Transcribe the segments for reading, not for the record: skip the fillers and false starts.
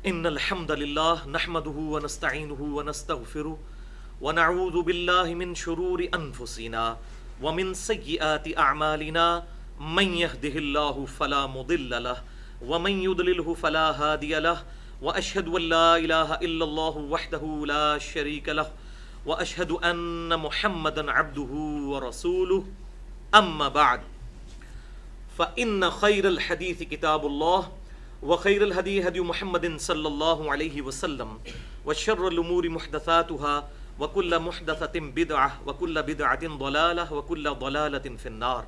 ان الحمد لله نحمده ونستعينه ونستغفره ونعوذ بالله من شرور انفسنا ومن سيئات اعمالنا من يهده الله فلا مضل له ومن يضلله فلا هادي له واشهد ان لا اله الا الله وحده لا شريك له واشهد ان محمدا عبده ورسوله اما بعد فان خير الحديث كتاب الله وخير الهدي هدي محمد صلى الله عليه وسلم وشر الأمور محدثاتها وكل محدثة بدعة وكل بدعة ضلالة وكل ضلالة في النار.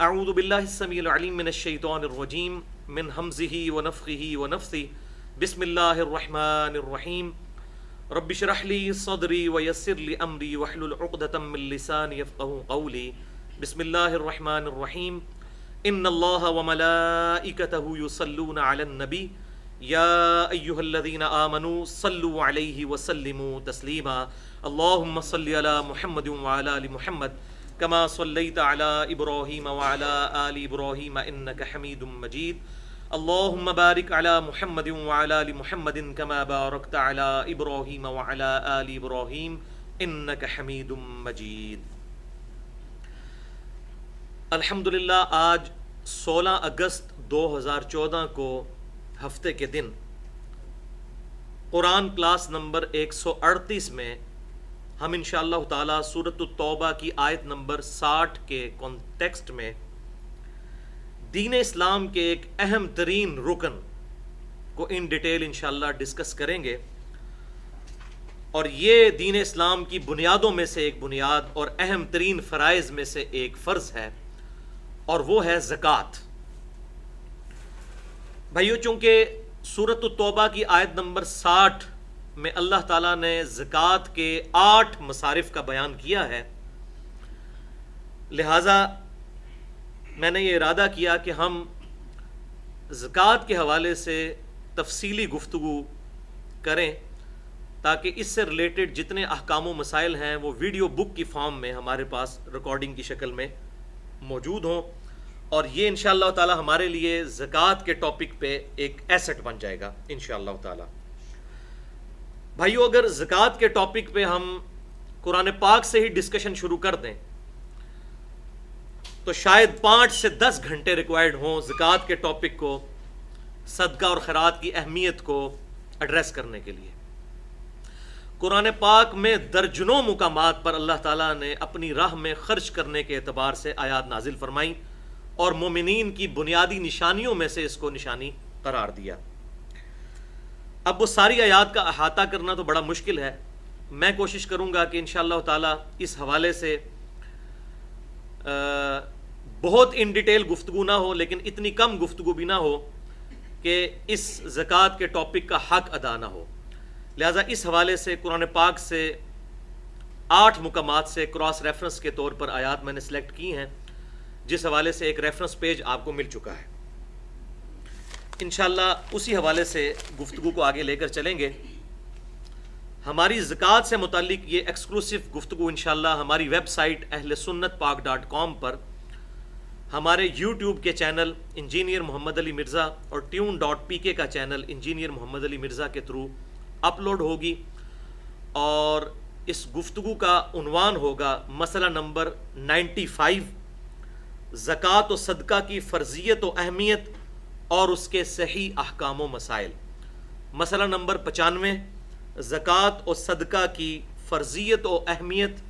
أعوذ بالله السميع العليم من الشيطان الرجيم من همزه ونفخه ونفثه. بسم الله الرحمن الرحيم. رب اشرح لي صدري ويسر لي أمري واحلل عقدة من لساني يفقهوا قولي. بسم الله الرحمن الرحيم. ان الله وملائكته يصلون على النبي يا ايها الذين امنوا صلوا عليه وسلموا تسليما. اللهم صل على محمد وعلى ال محمد كما صليت على ابراهيم وعلى ال ابراهيم انك حميد مجيد. اللهم بارك على محمد وعلى ال محمد كما باركت على ابراهيم وعلى ال ابراهيم انك حميد مجيد. الحمدللہ آج 16 اگست 2014 کو ہفتے کے دن قرآن کلاس نمبر 138 میں ہم انشاءاللہ تعالی سورۃ التوبہ کی آیت نمبر 60 کے کانٹیکسٹ میں دین اسلام کے ایک اہم ترین رکن کو ان ڈیٹیل انشاءاللہ ڈسکس کریں گے، اور یہ دین اسلام کی بنیادوں میں سے ایک بنیاد اور اہم ترین فرائض میں سے ایک فرض ہے، اور وہ ہے زکوٰۃ. بھائیو، چونکہ سورۃ التوبہ کی آیت نمبر 60 میں اللہ تعالیٰ نے زکوٰۃ کے 8 مصارف کا بیان کیا ہے، لہٰذا میں نے یہ ارادہ کیا کہ ہم زکوٰۃ کے حوالے سے تفصیلی گفتگو کریں، تاکہ اس سے ریلیٹڈ جتنے احکام و مسائل ہیں وہ ویڈیو بک کی فارم میں ہمارے پاس ریکارڈنگ کی شکل میں موجود ہوں، اور یہ انشاءاللہ تعالی ہمارے لیے زکوٰۃ کے ٹاپک پہ ایک ایسٹ بن جائے گا انشاءاللہ تعالی. بھائیو، اگر زکوٰۃ کے ٹاپک پہ ہم قرآن پاک سے ہی ڈسکشن شروع کر دیں تو شاید 5 سے 10 گھنٹے ریکوائرڈ ہوں زکوٰۃ کے ٹاپک کو، صدقہ اور خیرات کی اہمیت کو ایڈریس کرنے کے لیے. قرآن پاک میں درجنوں مقامات پر اللہ تعالیٰ نے اپنی راہ میں خرچ کرنے کے اعتبار سے آیات نازل فرمائیں، اور مومنین کی بنیادی نشانیوں میں سے اس کو نشانی قرار دیا. اب وہ ساری آیات کا احاطہ کرنا تو بڑا مشکل ہے. میں کوشش کروں گا کہ انشاءاللہ تعالیٰ اس حوالے سے بہت ان ڈیٹیل گفتگو نہ ہو، لیکن اتنی کم گفتگو بھی نہ ہو کہ اس زکوٰۃ کے ٹاپک کا حق ادا نہ ہو. لہٰذا اس حوالے سے قرآن پاک سے 8 مقامات سے کراس ریفرنس کے طور پر آیات میں نے سلیکٹ کی ہیں، جس حوالے سے ایک ریفرنس پیج آپ کو مل چکا ہے. انشاءاللہ اسی حوالے سے گفتگو کو آگے لے کر چلیں گے. ہماری زکوٰۃ سے متعلق یہ ایکسکلوسو گفتگو انشاءاللہ ہماری ویب سائٹ اہلسنتپاک.com پر، ہمارے یوٹیوب کے چینل انجینئر محمد علی مرزا اور tune.pk کا چینل انجینئر محمد علی مرزا کے تھرو اپلوڈ ہوگی، اور اس گفتگو کا عنوان ہوگا مسئلہ نمبر 95، زکوٰۃ و صدقہ کی فرضیت و اہمیت اور اس کے صحیح احکام و مسائل. مسئلہ نمبر 95، زکوٰۃ و صدقہ کی فرضیت و اہمیت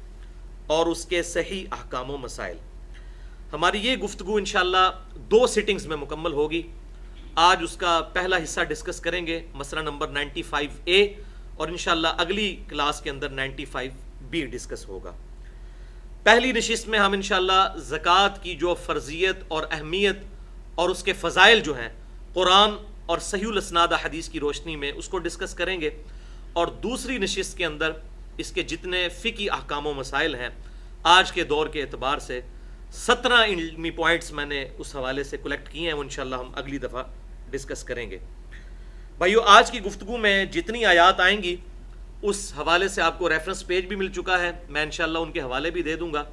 اور اس کے صحیح احکام و مسائل. ہماری یہ گفتگو انشاءاللہ 2 سٹنگز میں مکمل ہوگی. آج اس کا پہلا حصہ ڈسکس کریں گے، مسئلہ نمبر 95A، اور انشاءاللہ اگلی کلاس کے اندر 95B ڈسکس ہوگا. پہلی نشست میں ہم انشاءاللہ زکوٰۃ کی جو فرضیت اور اہمیت اور اس کے فضائل جو ہیں قرآن اور صحیح الاسناد حدیث کی روشنی میں اس کو ڈسکس کریں گے، اور دوسری نشست کے اندر اس کے جتنے فقہی احکام و مسائل ہیں آج کے دور کے اعتبار سے 17 علمی پوائنٹس میں نے اس حوالے سے کلیکٹ کیے ہیں، وہ انشاءاللہ ہم اگلی دفعہ ڈسکس کریں گے. بھائیو، آج کی گفتگو میں جتنی آیات آئیں گی اس حوالے سے آپ کو ریفرنس پیج بھی مل چکا ہے، میں انشاءاللہ ان کے حوالے بھی دے دوں گا.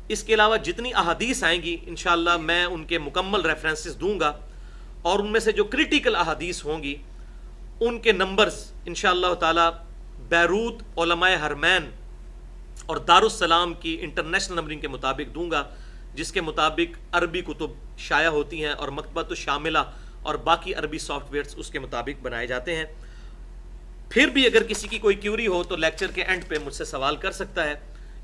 اس کے علاوہ جتنی احادیث آئیں گی انشاءاللہ میں ان کے مکمل ریفرنسز دوں گا، اور ان میں سے جو کریٹیکل احادیث ہوں گی ان کے نمبرز انشاءاللہ تعالی بیروت علماء حرمین اور دارالسلام کی انٹرنیشنل نمبرنگ کے مطابق دوں گا، جس کے مطابق عربی کتب شائع ہوتی ہیں اور مکتبۃ الشاملہ اور باقی عربی سافٹ ویئرز اس کے مطابق بنائے جاتے ہیں۔ پھر بھی اگر کسی کی کوئی کیوری ہو تو لیکچر کے اینڈ پہ مجھ سے سوال کر سکتا ہے،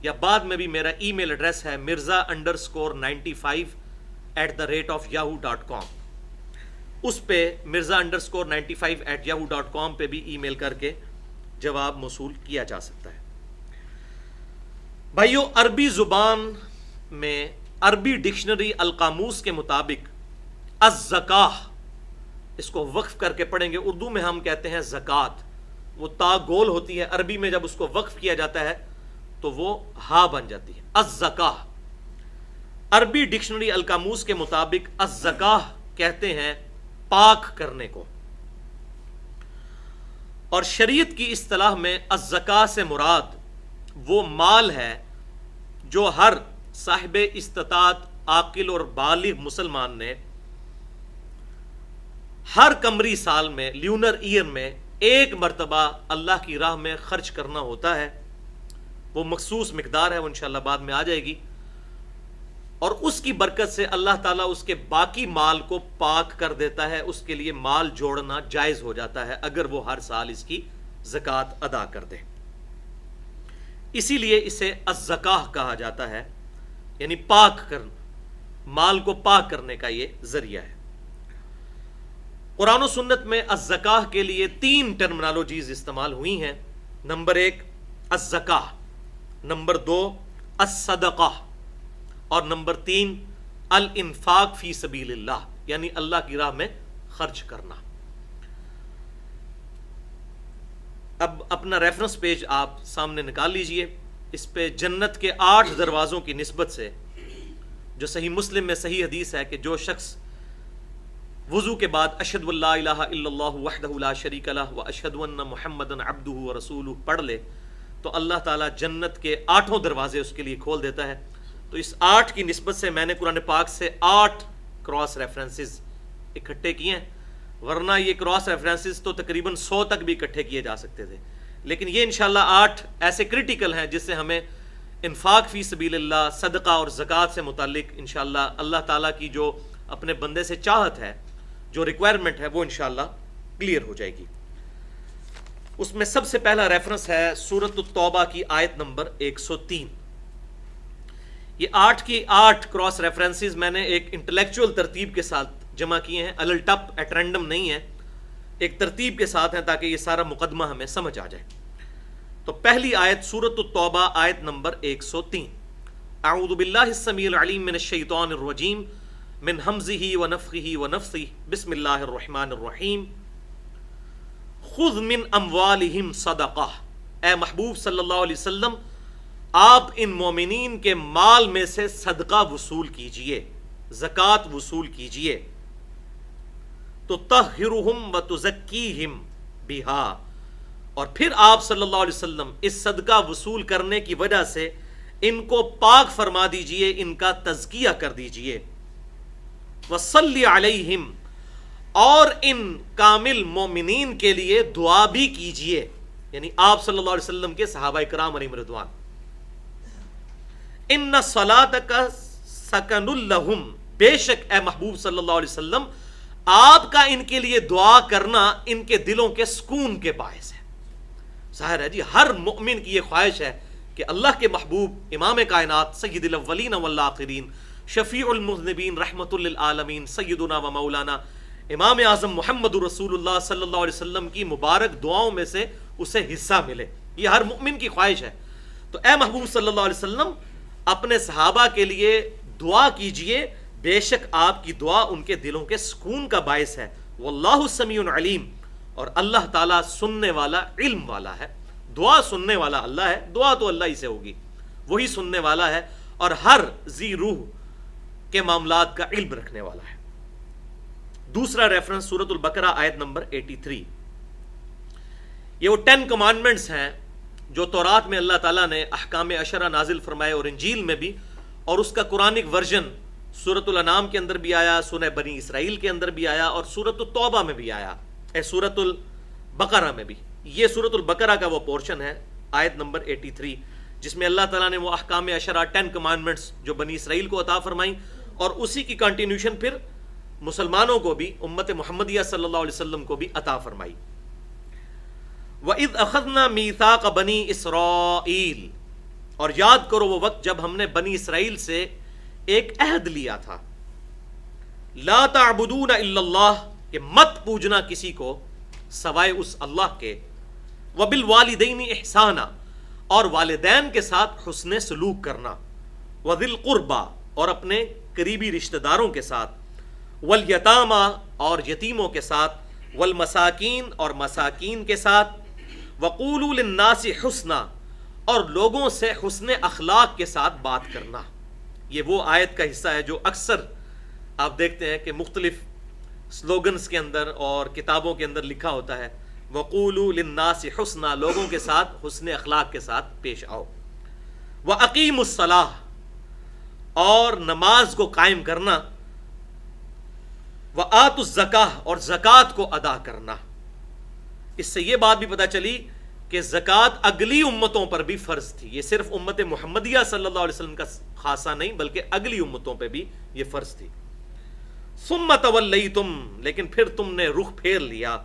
یا بعد میں بھی میرا ای میل ایڈریس ہے mirza_95@yahoo.com، اس پہ mirza_95@yahoo.com پہ بھی ای میل کر کے جواب موصول کیا جا سکتا ہے۔ بھائیو، عربی زبان میں عربی ڈکشنری القاموس کے مطابق الزکاہ، اس کو وقف کر کے پڑھیں گے، اردو میں ہم کہتے ہیں زکوٰۃ، وہ تا گول ہوتی ہے، عربی میں جب اس کو وقف کیا جاتا ہے تو وہ ہا بن جاتی ہے۔ الزکاہ، عربی ڈکشنری القاموس کے مطابق الزکاہ کہتے ہیں پاک کرنے کو، اور شریعت کی اصطلاح میں الزکاہ سے مراد وہ مال ہے جو ہر صاحب استطاعت عاقل اور بالغ مسلمان نے ہر قمری سال میں، لیونر ایئر میں، ایک مرتبہ اللہ کی راہ میں خرچ کرنا ہوتا ہے۔ وہ مخصوص مقدار ہے، وہ انشاءاللہ بعد میں آ جائے گی، اور اس کی برکت سے اللہ تعالیٰ اس کے باقی مال کو پاک کر دیتا ہے، اس کے لیے مال جوڑنا جائز ہو جاتا ہے اگر وہ ہر سال اس کی زکوٰۃ ادا کر دے۔ اسی لیے اسے الزکاہ کہا جاتا ہے، یعنی پاک کرنا، مال کو پاک کرنے کا یہ ذریعہ ہے۔ قرآن و سنت میں الزکاہ کے لیے 3 ٹرمنالوجیز استعمال ہوئی ہیں۔ نمبر 1 الزکاہ، نمبر 2 الصدقہ، اور نمبر 3 الانفاق فی سبیل اللہ، یعنی اللہ کی راہ میں خرچ کرنا۔ اب اپنا ریفرنس پیج آپ سامنے نکال لیجئے، اس پہ جنت کے 8 دروازوں کی نسبت سے جو صحیح مسلم میں صحیح حدیث ہے کہ جو شخص وضو کے بعد اشہد ان لا الہ الا اللہ وحدہ لا شریک لہ واشہد ان محمدًا عبدہ ورسولہ پڑھ لے تو اللہ تعالیٰ جنت کے 8 دروازے اس کے لیے کھول دیتا ہے۔ تو اس 8 کی نسبت سے میں نے قرآن پاک سے 8 کراس ریفرنسز اکٹھے کیے ہیں، ورنہ یہ کراس ریفرنسز تو تقریباً 100 تک بھی اکٹھے کیے جا سکتے تھے، لیکن یہ انشاءاللہ 8 ایسے کرٹیکل ہیں جس سے ہمیں انفاق فی سبیل اللہ، صدقہ اور زکوٰۃ سے متعلق انشاءاللہ اللہ تعالیٰ کی جو اپنے بندے سے چاہت ہے، جو ریکوائرمنٹ ہے، وہ انشاءاللہ کلیئر ہو جائے گی۔ اس میں سب سے پہلا ریفرنس ہے سورۃ التوبہ کی آیت نمبر 103۔ یہ 8 کی 8 کراس ریفرنسز میں نے ایک انٹلیکچوئل ترتیب کے ساتھ جمع کیے ہیں، الل ٹپ ایٹ رینڈم نہیں ہیں، ایک ترتیب کے ساتھ ہیں تاکہ یہ سارا مقدمہ ہمیں سمجھ آ جائے۔ تو پہلی آیت سورۃ التوبہ آیت نمبر 103، اعوذ باللہ السمیع العلیم من الشیطان الرجیم من حمزہ ونفخہ ونفثہ، بسم اللہ الرحمن الرحیم، خذ من اموالہم صدقہ، اے محبوب صلی اللہ علیہ وسلم آپ ان مومنین کے مال میں سے صدقہ وصول کیجئے، زکوٰۃ وصول کیجئے، تطہرہم وتزکیہم بہا، اور پھر آپ صلی اللہ علیہ وسلم اس صدقہ وصول کرنے کی وجہ سے ان کو پاک فرما دیجئے، ان کا تزکیہ کر دیجئے، وصلی علیہم، اور ان کامل مومنین کے لیے دعا بھی کیجئے، یعنی آپ صلی اللہ علیہ وسلم کے صحابہ کرام علیہم رضوان۔ ان صلاتک سکن لہم، بے شک اے محبوب صلی اللہ علیہ وسلم آپ کا ان کے لیے دعا کرنا ان کے دلوں کے سکون کے باعث ہے۔ ظاہر ہے جی، ہر مؤمن کی یہ خواہش ہے کہ اللہ کے محبوب امام کائنات سید الاولین والآخرین شفیع المذنبین رحمت للعالمین سیدنا و مولانا امام اعظم محمد رسول اللہ صلی اللہ علیہ وسلم کی مبارک دعاؤں میں سے اسے حصہ ملے، یہ ہر مؤمن کی خواہش ہے۔ تو اے محبوب صلی اللہ علیہ وسلم اپنے صحابہ کے لیے دعا کیجئے، بے شک آپ کی دعا ان کے دلوں کے سکون کا باعث ہے۔ واللہ سمیع علیم، اور اللہ تعالیٰ سننے والا، علم والا ہے۔ دعا سننے والا اللہ ہے، دعا تو اللہ ہی سے ہوگی، وہی سننے والا ہے اور ہر ذی روح کے معاملات کا علم رکھنے والا ہے۔ دوسرا ریفرنس سورۃ البقرہ آیت نمبر 83، یہ وہ 10 کمانڈمنٹس ہیں جو تورات میں اللہ تعالیٰ نے احکام عشرہ نازل فرمائے، اور انجیل میں بھی، اور اس کا قرآنک ورژن سورۃ الانعام کے اندر بھی آیا، سورہ بنی اسرائیل کے اندر بھی آیا، اور سورۃ التوبہ میں بھی آیا، سورۃ بقرہ میں بھی. یہ سورۃ البقرہ کا وہ پورشن ہے آیت نمبر 83 جس میں اللہ تعالیٰ نے وہ احکام عشرہ 10 کمانڈمنٹس جو بنی اسرائیل کو عطا فرمائیں اور اسی کی کنٹینیوشن پھر مسلمانوں کو بھی امت محمدیہ صلی اللہ علیہ وسلم کو بھی عطا فرمائی. وَإِذْ أَخَذْنَا مِيثَاقَ بَنِي إِسْرَائِيلَ، اور یاد کرو وہ وقت جب ہم نے بنی اسرائیل سے ایک عہد لیا تھا. لا تعبدون الا اللہ، کہ مت پوجنا کسی کو سوائے اس اللہ کے. وبالوالدین احسانا، اور والدین کے ساتھ حسن سلوک کرنا. وذی القربى، اور اپنے قریبی رشتہ داروں کے ساتھ. والیتاما، اور یتیموں کے ساتھ. والمساکین، اور مساکین کے ساتھ. وقولوا للناس حسنا، اور لوگوں سے حسن اخلاق کے ساتھ بات کرنا. یہ وہ آیت کا حصہ ہے جو اکثر آپ دیکھتے ہیں کہ مختلف سلوگنز کے اندر اور کتابوں کے اندر لکھا ہوتا ہے وَقُولُوا لِلنَّاسِ حُسْنًا، لوگوں کے ساتھ حسن اخلاق کے ساتھ پیش آؤ. وَأَقِیمُوا الصَّلَاةَ، اور نماز کو قائم کرنا. وَآتُوا الزَّکَاةَ، اور زکوٰۃ کو ادا کرنا. اس سے یہ بات بھی پتہ چلی کہ زکوٰۃ اگلی امتوں پر بھی فرض تھی. یہ صرف امت محمدیہ صلی اللہ علیہ وسلم کا خاصہ نہیں بلکہ اگلی امتوں پہ بھی یہ فرض تھی. ثم تولیتم، لیکن پھر تم نے رخ پھیر لیا.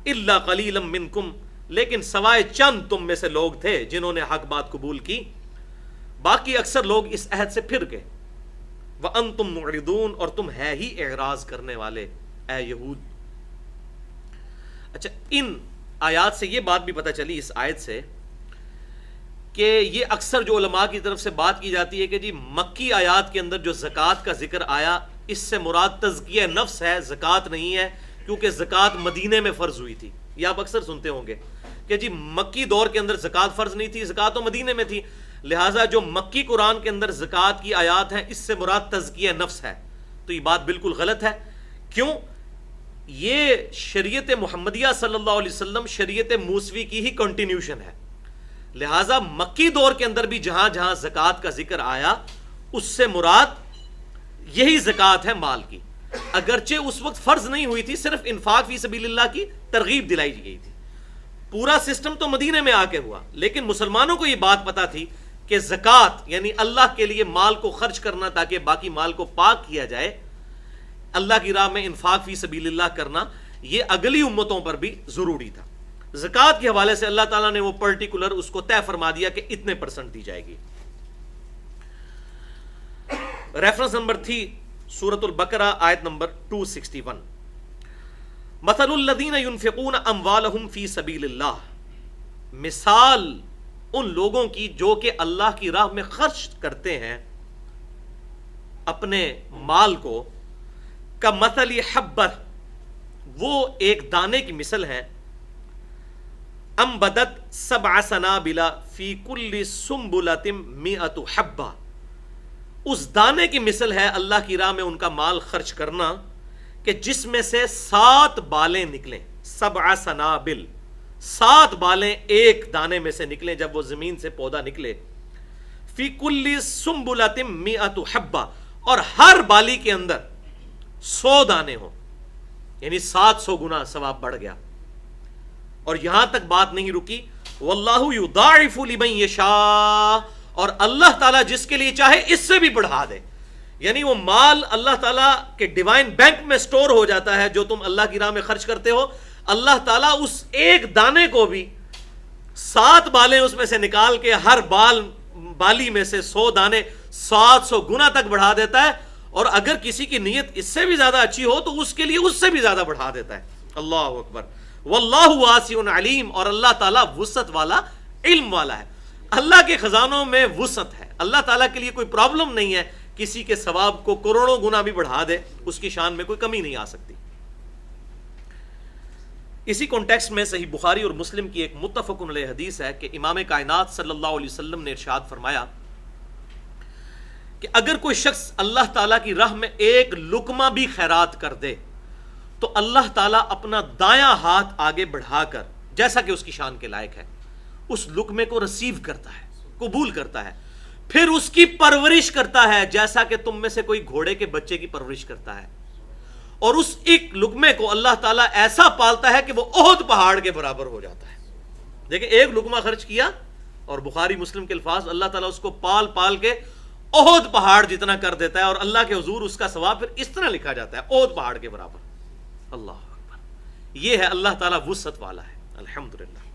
الا قلیلا منکم، لیکن سوائے چند تم میں سے لوگ تھے جنہوں نے حق بات قبول کی، باقی اکثر لوگ اس عہد سے پھر گئے. وانتم معرضون، اور تم ہے ہی اعراض کرنے والے اے یہود. اچھا، ان آیات سے یہ بات بھی پتہ چلی اس آیت سے کہ یہ اکثر جو علماء کی طرف سے بات کی جاتی ہے کہ جی مکی آیات کے اندر جو زکوٰۃ کا ذکر آیا اس سے مراد تزکیہ نفس ہے، زکوٰۃ نہیں ہے، کیونکہ زکوٰۃ مدینے میں فرض ہوئی تھی. یہ آپ اکثر سنتے ہوں گے کہ جی مکی دور کے اندر زکوٰۃ فرض نہیں تھی، زکوٰۃ تو مدینے میں تھی، لہٰذا جو مکی قرآن کے اندر زکوٰۃ کی آیات ہیں اس سے مراد تزکیہ نفس ہے. تو یہ بات بالکل غلط ہے. کیوں؟ یہ شریعت محمدیہ صلی اللہ علیہ وسلم شریعت موسوی کی ہی کنٹینیوشن ہے، لہٰذا مکی دور کے اندر بھی جہاں جہاں زکوٰۃ کا ذکر آیا اس سے مراد یہی زکوٰۃ ہے مال کی. اگرچہ اس وقت فرض نہیں ہوئی تھی، صرف انفاق فی سبیل اللہ کی ترغیب دلائی گئی تھی. پورا سسٹم تو مدینے میں آ کے ہوا، لیکن مسلمانوں کو یہ بات پتا تھی کہ زکوٰۃ یعنی اللہ کے لیے مال کو خرچ کرنا تاکہ باقی مال کو پاک کیا جائے، اللہ کی راہ میں انفاق فی سبیل اللہ کرنا، یہ اگلی امتوں پر بھی ضروری تھا. زکوٰۃ کے حوالے سے اللہ تعالیٰ نے وہ پرٹیکولر اس کو طے فرما دیا کہ اتنے % دی جائے گی. ریفرنس نمبر تھی سورۃ البقرہ آیت نمبر 261. مثل الذین ينفقون اموالهم فی سبیل اللہ، مثال ان لوگوں کی جو کہ اللہ کی راہ میں خرچ کرتے ہیں اپنے مال کو، کمثل حبہ، وہ ایک دانے کی مثل ہے، انبتت 7 سنابل فی کل سنبلۃ 100 حبہ، اس دانے کی مثل ہے اللہ کی راہ میں ان کا مال خرچ کرنا کہ جس میں سے 7 بالیں نکلیں. 7 سنابل، 7 بالیں ایک دانے میں سے نکلیں جب وہ زمین سے پودا نکلے. فی کل سنبلۃ 100 حبہ، اور ہر بالی کے اندر 100 دانے ہوں، یعنی 700 گنا ثواب بڑھ گیا. اور یہاں تک بات نہیں رکی، واللہ یضاعف لمن یشاء، اور اللہ تعالیٰ جس کے لیے چاہے اس سے بھی بڑھا دے. یعنی وہ مال اللہ تعالیٰ کے ڈیوائن بینک میں سٹور ہو جاتا ہے جو تم اللہ کی راہ میں خرچ کرتے ہو. اللہ تعالیٰ اس ایک دانے کو بھی 7 بالیں اس میں سے نکال کے ہر بالی میں سے 100 دانے 700 گنا تک بڑھا دیتا ہے. اور اگر کسی کی نیت اس سے بھی زیادہ اچھی ہو تو اس کے لیے اس سے بھی زیادہ بڑھا دیتا ہے. اللہ اکبر. واللہ واسع علیم، اور اللہ تعالیٰ وسعت والا، علم والا ہے. اللہ کے خزانوں میں وسعت ہے. اللہ تعالیٰ کے لیے کوئی پرابلم نہیں ہے کسی کے ثواب کو کروڑوں گنا بھی بڑھا دے، اس کی شان میں کوئی کمی نہیں آ سکتی. اسی کانٹیکسٹ میں صحیح بخاری اور مسلم کی ایک متفق علیہ حدیث ہے کہ امام کائنات صلی اللہ علیہ وسلم نے ارشاد فرمایا کہ اگر کوئی شخص اللہ تعالیٰ کی راہ میں ایک لقمہ بھی خیرات کر دے تو اللہ تعالیٰ اپنا دایاں ہاتھ آگے بڑھا کر، جیسا کہ اس کی شان کے لائق ہے، اس لقمے کو ریسیو کرتا ہے، قبول کرتا ہے، پھر اس کی پرورش کرتا ہے جیسا کہ تم میں سے کوئی گھوڑے کے بچے کی پرورش کرتا ہے. اور اس ایک لقمے کو اللہ تعالیٰ ایسا پالتا ہے کہ وہ احد پہاڑ کے برابر ہو جاتا ہے. دیکھیں ایک لقمہ خرچ کیا اور بخاری مسلم کے الفاظ, اللہ تعالیٰ اس کو پال پال کے احد پہاڑ جتنا کر دیتا ہے, اور اللہ کے حضور اس کا ثواب پھر اس طرح لکھا جاتا ہے احد پہاڑ کے برابر. اللہ اکبر, یہ ہے اللہ تعالیٰ وسعت والا ہے الحمدللہ.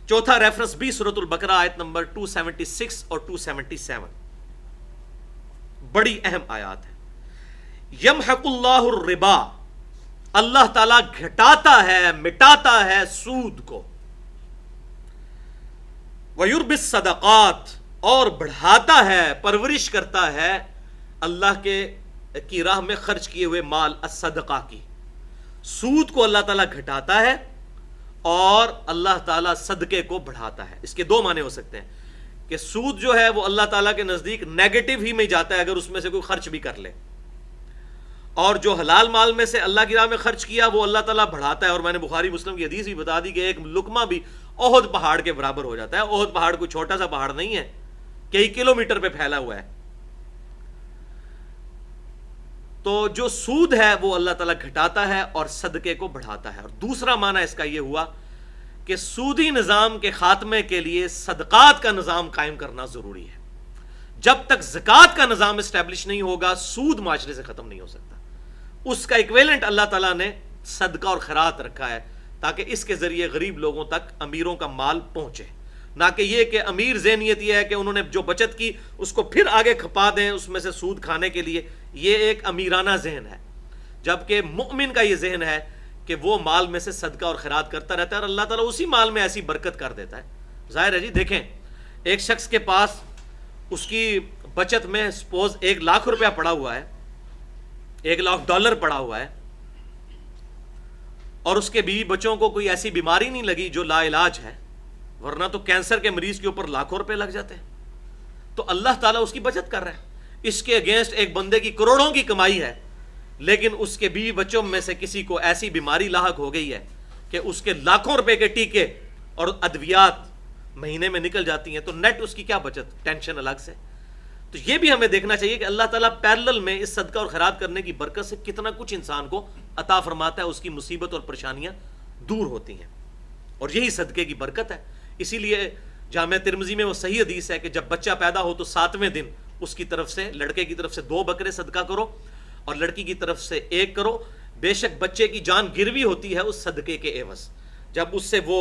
چوتھا ریفرنس بھی سورۃ البقرہ آیت نمبر 276 اور 277, بڑی اہم آیات ہے. یمحق اللہ الربا, اللہ تعالیٰ گھٹاتا ہے مٹاتا ہے سود کو. وَيُرْبِ الصَّدَقَاتِ, اور بڑھاتا ہے پرورش کرتا ہے اللہ کی راہ میں خرچ کیے ہوئے مال الصدقہ کی. سود کو اللہ تعالیٰ گھٹاتا ہے اور اللہ تعالیٰ صدقے کو بڑھاتا ہے. اس کے دو معنی ہو سکتے ہیں کہ سود جو ہے وہ اللہ تعالیٰ کے نزدیک نیگیٹو ہی میں جاتا ہے اگر اس میں سے کوئی خرچ بھی کر لے, اور جو حلال مال میں سے اللہ کی راہ میں خرچ کیا وہ اللہ تعالیٰ بڑھاتا ہے. اور میں نے بخاری مسلم کی حدیث بھی بتا دی کہ ایک لقمہ بھی احد پہاڑ کے برابر ہو جاتا ہے. احد پہاڑ کوئی چھوٹا سا پہاڑ نہیں ہے, کئی کلومیٹر پہ پھیلا ہوا ہے. تو جو سود ہے وہ اللہ تعالیٰ گھٹاتا ہے اور صدقے کو بڑھاتا ہے. اور دوسرا معنی اس کا یہ ہوا کہ سودی نظام کے خاتمے کے لیے صدقات کا نظام قائم کرنا ضروری ہے. جب تک زکوٰۃ کا نظام اسٹیبلش نہیں ہوگا سود معاشرے سے ختم نہیں ہو سکتا. اس کا ایکویلنٹ اللہ تعالیٰ نے صدقہ اور خیرات رکھا ہے تاکہ اس کے ذریعے غریب لوگوں تک امیروں کا مال پہنچے, نہ کہ یہ کہ امیر ذہنیت یہ ہے کہ انہوں نے جو بچت کی اس کو پھر آگے کھپا دیں اس میں سے سود کھانے کے لیے. یہ ایک امیرانہ ذہن ہے, جبکہ مؤمن کا یہ ذہن ہے کہ وہ مال میں سے صدقہ اور خیرات کرتا رہتا ہے اور اللہ تعالیٰ اسی مال میں ایسی برکت کر دیتا ہے. ظاہر ہے جی, دیکھیں ایک شخص کے پاس اس کی بچت میں سپوز 1,00,000 روپیہ پڑا ہوا ہے, $1,00,000 پڑا ہوا ہے, اور اس کے بیوی بچوں کو کوئی ایسی بیماری نہیں لگی جو لا علاج ہے, ورنہ تو کینسر کے مریض کے اوپر لاکھوں روپے لگ جاتے ہیں. تو اللہ تعالیٰ اس کی بچت کر رہا ہے. اس کے اگینسٹ ایک بندے کی کروڑوں کی کمائی ہے, لیکن اس کے بیوی بچوں میں سے کسی کو ایسی بیماری لاحق ہو گئی ہے کہ اس کے لاکھوں روپے کے ٹیکے اور ادویات مہینے میں نکل جاتی ہیں, تو نیٹ اس کی کیا بچت, ٹینشن الگ سے. تو یہ بھی ہمیں دیکھنا چاہیے کہ اللہ تعالیٰ پیرلل میں اس صدقہ اور خیرات کرنے کی برکت سے کتنا کچھ انسان کو عطا فرماتا ہے, اس کی مصیبت اور پریشانیاں دور ہوتی ہیں, اور یہی صدقے کی برکت ہے. اسی لیے جامعہ ترمذی میں وہ صحیح حدیث ہے کہ جب بچہ پیدا ہو تو 7ویں دن اس کی طرف سے, لڑکے کی طرف سے 2 بکرے صدقہ کرو اور لڑکی کی طرف سے 1 کرو. بے شک بچے کی جان گروی ہوتی ہے اس صدقے کے عوض. جب اس سے وہ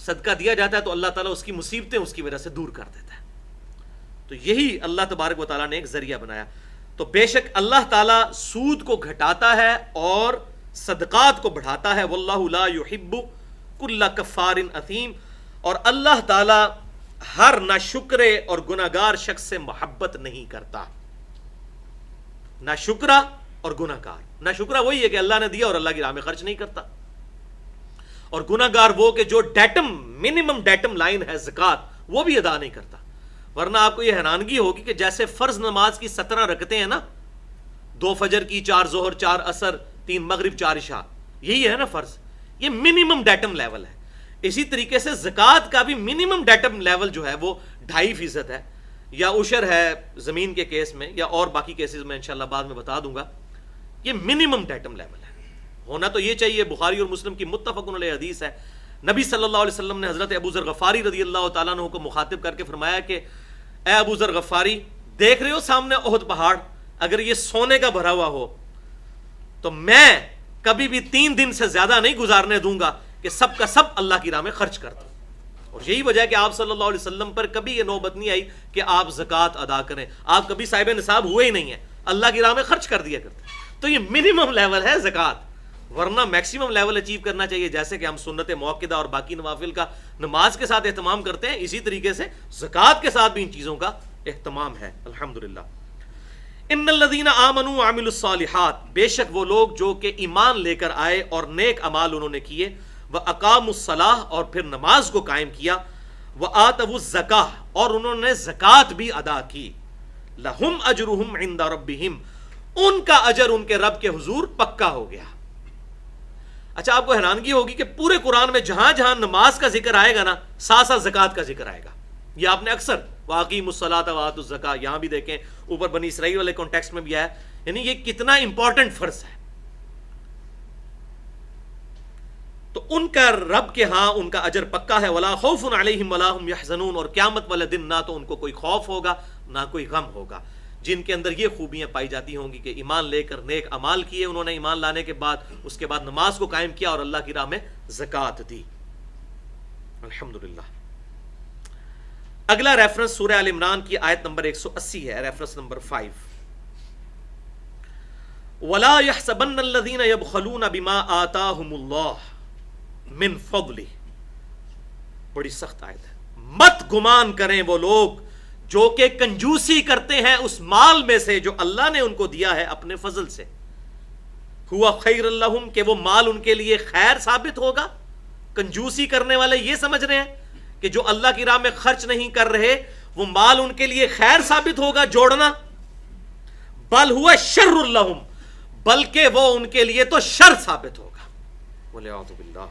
صدقہ دیا جاتا ہے تو اللہ تعالیٰ اس کی مصیبتیں اس کی وجہ سے دور کر دیتا ہے. تو یہی اللہ تبارک و تعالیٰ نے ایک ذریعہ بنایا. تو بے شک اللہ تعالیٰ سود کو گھٹاتا ہے اور صدقات کو بڑھاتا ہے. واللہ لا يحب کل کفار اثیم, اور اللہ تعالیٰ ہر ناشکرے اور گناہگار شخص سے محبت نہیں کرتا. ناشکرا اور گناہگار, ناشکرا وہی ہے کہ اللہ نے دیا اور اللہ کی راہ میں خرچ نہیں کرتا, اور گناہگار وہ کہ جو منیمم ڈیٹم لائن ہے زکوٰۃ وہ بھی ادا نہیں کرتا. ورنہ آپ کو یہ حیرانگی ہوگی کہ جیسے فرض نماز کی 17 رکعتیں ہیں نا, 2 فجر کی, 4 ظہر, 4 عصر, 3 مغرب, 4 عشاء, یہی ہے نا فرض, یہ منیمم ڈیٹم لیول ہے. اسی طریقے سے زکوٰۃ کا بھی منیمم ڈیٹم لیول جو ہے وہ 2.5% ہے, یا عشر ہے زمین کے کیس میں, یا اور باقی کیسز میں انشاءاللہ بعد میں بتا دوں گا. یہ منیمم ڈیٹم لیول ہے, ہونا تو یہ چاہیے. بخاری اور مسلم کی متفق علیہ حدیث ہے, نبی صلی اللہ علیہ وسلم نے حضرت ابو ذر غفاری رضی اللہ تعالیٰ عنہ کو مخاطب کر کے فرمایا کہ اے ابو ذر غفاری, دیکھ رہے ہو سامنے احد پہاڑ, اگر یہ سونے کا بھرا ہوا ہو تو میں کبھی بھی 3 دن سے زیادہ نہیں گزارنے دوں گا کہ سب کا سب اللہ کی راہ میں خرچ کر دوں. اور یہی وجہ ہے کہ آپ صلی اللہ علیہ وسلم پر کبھی یہ نوبت نہیں آئی کہ آپ زکوٰۃ ادا کریں. آپ کبھی صاحب نصاب ہوئے ہی نہیں ہیں, اللہ کی راہ میں خرچ کر دیا کرتے. تو یہ منیمم لیول ہے زکوٰۃ, ورنہ میکسیمم لیول اچیو کرنا چاہیے. جیسے کہ ہم سنت موقدہ اور باقی نوافل کا نماز کے ساتھ اہتمام کرتے ہیں, اسی طریقے سے زکوٰۃ کے ساتھ بھی ان چیزوں کا اہتمام ہے الحمدللہ. ان الذین آمنوا وعملوا الصالحات, بے شک وہ لوگ جو کہ ایمان لے کر آئے اور نیک اعمال انہوں نے کیے, وَأَقَامُوا الصَّلَاةَ, اور پھر نماز کو قائم کیا, وَآتَوُا الزَّكَاةَ, اور انہوں نے زکوٰۃ بھی ادا کی, لَهُمْ أَجْرُهُمْ عِنْدَ رَبِّهِمْ, ان کا اجر ان کے رب کے حضور پکا ہو گیا. اچھا, آپ کو حیرانگی ہوگی کہ پورے قرآن میں جہاں جہاں نماز کا ذکر آئے گا نا, ساتھ ساتھ زکوٰۃ کا ذکر آئے گا. یہ آپ نے اکثر وَأَقِیمُوا الصَّلَاةَ وَآتُوا الزَّكَاةَ, یہاں بھی دیکھیں, اوپر بنی اسرائیل والے کانٹیکسٹ میں بھی آیا. یعنی یہ کتنا امپورٹنٹ فرض ہے. تو ان کا رب کے ہاں ان کا اجر پکا ہے. ولا خوف علیہم ولا هم يحزنون، اور قیامت والے دن نہ تو ان کو کوئی خوف ہوگا نہ کوئی غم ہوگا. جن کے اندر یہ خوبیاں پائی جاتی ہوں گی کہ ایمان لے کر نیک اعمال کیے انہوں نے ایمان لانے کے بعد، اس کے بعد نماز کو قائم کیا اور اللہ کی راہ میں زکوٰۃ دی. الحمدللہ. اگلا ریفرنس سورہ آل عمران کی آیت نمبر 180 ہے، ریفرنس نمبر 5. وَلَا يَحْسَبَنَّ الَّذِينَ يَبْخَلُونَ بِمَا آتَاهُمُ اللَّهُ مِنْ فَضْلِهِ. بڑی سخت آیت ہے. مت گمان کریں وہ لوگ جو کہ کنجوسی کرتے ہیں اس مال میں سے جو اللہ نے ان کو دیا ہے اپنے فضل سے. ہوا خیر لہم، کہ وہ مال ان کے لیے خیر ثابت ہوگا. کنجوسی کرنے والے یہ سمجھ رہے ہیں کہ جو اللہ کی راہ میں خرچ نہیں کر رہے وہ مال ان کے لیے خیر ثابت ہوگا جوڑنا. بل ہوا شر لہم، بلکہ وہ ان کے لیے تو شر ثابت ہوگا. وَلِعَوْذُ بِاللَّهِ.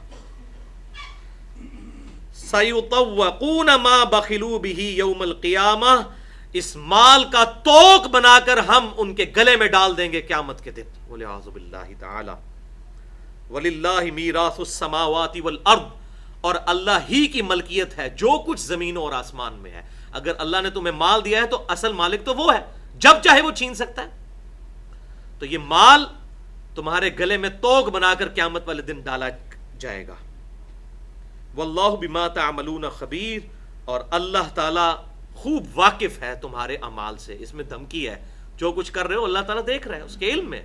سَيُطَوَّقُونَ مَا بَخِلُوا بِهِ يَوْمَ الْقِيَامَةِ، اس مال کا توق بنا کر ہم ان کے گلے میں ڈال دیں گے قیامت کے دن. وَلِعَوْذُ بِاللَّهِ تَعَالَى. وَلِلَّهِ مِيرَاثُ السَّمَاوَاتِ وَالْأَرْضِ، اور اللہ ہی کی ملکیت ہے جو کچھ زمینوں اور آسمان میں ہے. اگر اللہ نے تمہیں مال دیا ہے تو اصل مالک تو وہ ہے، جب چاہے وہ چھین سکتا ہے. تو یہ مال تمہارے گلے میں توق بنا کر قیامت والے دن ڈالا جائے گا. واللہ بما تعملون خبیر، اور اللہ تعالی خوب واقف ہے تمہارے اعمال سے. اس میں دھمکی ہے، جو کچھ کر رہے ہو اللہ تعالیٰ دیکھ رہا ہے، اس کے علم میں.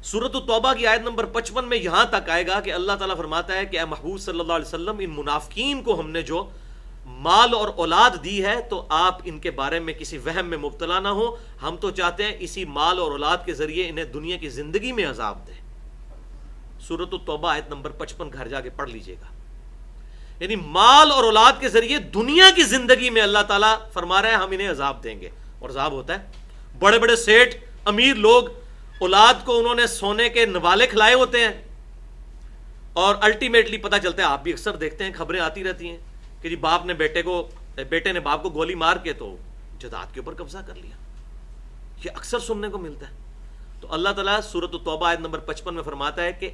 سورۃ التوبہ کی آیت نمبر 55 میں یہاں تک آئے گا کہ اللہ تعالیٰ فرماتا ہے کہ اے محبوب صلی اللہ علیہ وسلم، ان منافقین کو ہم نے جو مال اور اولاد دی ہے تو آپ ان کے بارے میں کسی وہم میں مبتلا نہ ہو. ہم تو چاہتے ہیں اسی مال اور اولاد کے ذریعے انہیں دنیا کی زندگی میں عذاب دیں. سورۃ التوبہ آیت نمبر 55 گھر جا کے پڑھ لیجئے گا. یعنی مال اور اولاد کے ذریعے دنیا کی زندگی میں اللہ تعالیٰ فرما رہا ہے ہم انہیں عذاب دیں گے. اور عذاب ہوتا ہے. بڑے بڑے سیٹ امیر لوگ اولاد کو انہوں نے سونے کے نوالے کھلائے ہوتے ہیں، اور الٹیمیٹلی پتہ چلتا ہے، آپ بھی اکثر دیکھتے ہیں خبریں آتی رہتی ہیں کہ جی بیٹے نے باپ کو گولی مار کے تو جائیداد کے اوپر قبضہ کر لیا. یہ اکثر سننے کو ملتا ہے. تو اللہ تعالیٰ سورۃ التوبہ آیت نمبر 55 میں فرماتا ہے کہ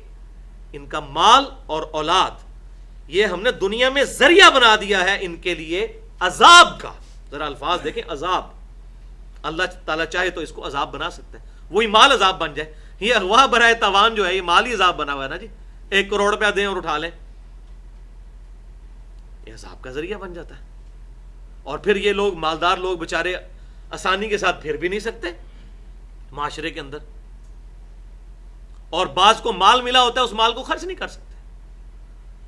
ان کا مال اور اولاد یہ ہم نے دنیا میں ذریعہ بنا دیا ہے ان کے لیے عذاب کا. ذرا الفاظ دیکھیں، عذاب. اللہ تعالیٰ چاہے تو اس کو عذاب بنا سکتے ہیں، وہی مال عذاب بن جائے. یہ اغوا برائے تاوان جو ہے یہ مال ہی عذاب بنا ہوا ہے نا جی. 1 کروڑ روپیہ دیں اور اٹھا لیں، یہ عذاب کا ذریعہ بن جاتا ہے. اور پھر یہ لوگ مالدار لوگ بےچارے آسانی کے ساتھ پھر بھی نہیں سکتے معاشرے کے اندر، اور بعض کو مال ملا ہوتا ہے اس مال کو خرچ نہیں کر سکتے.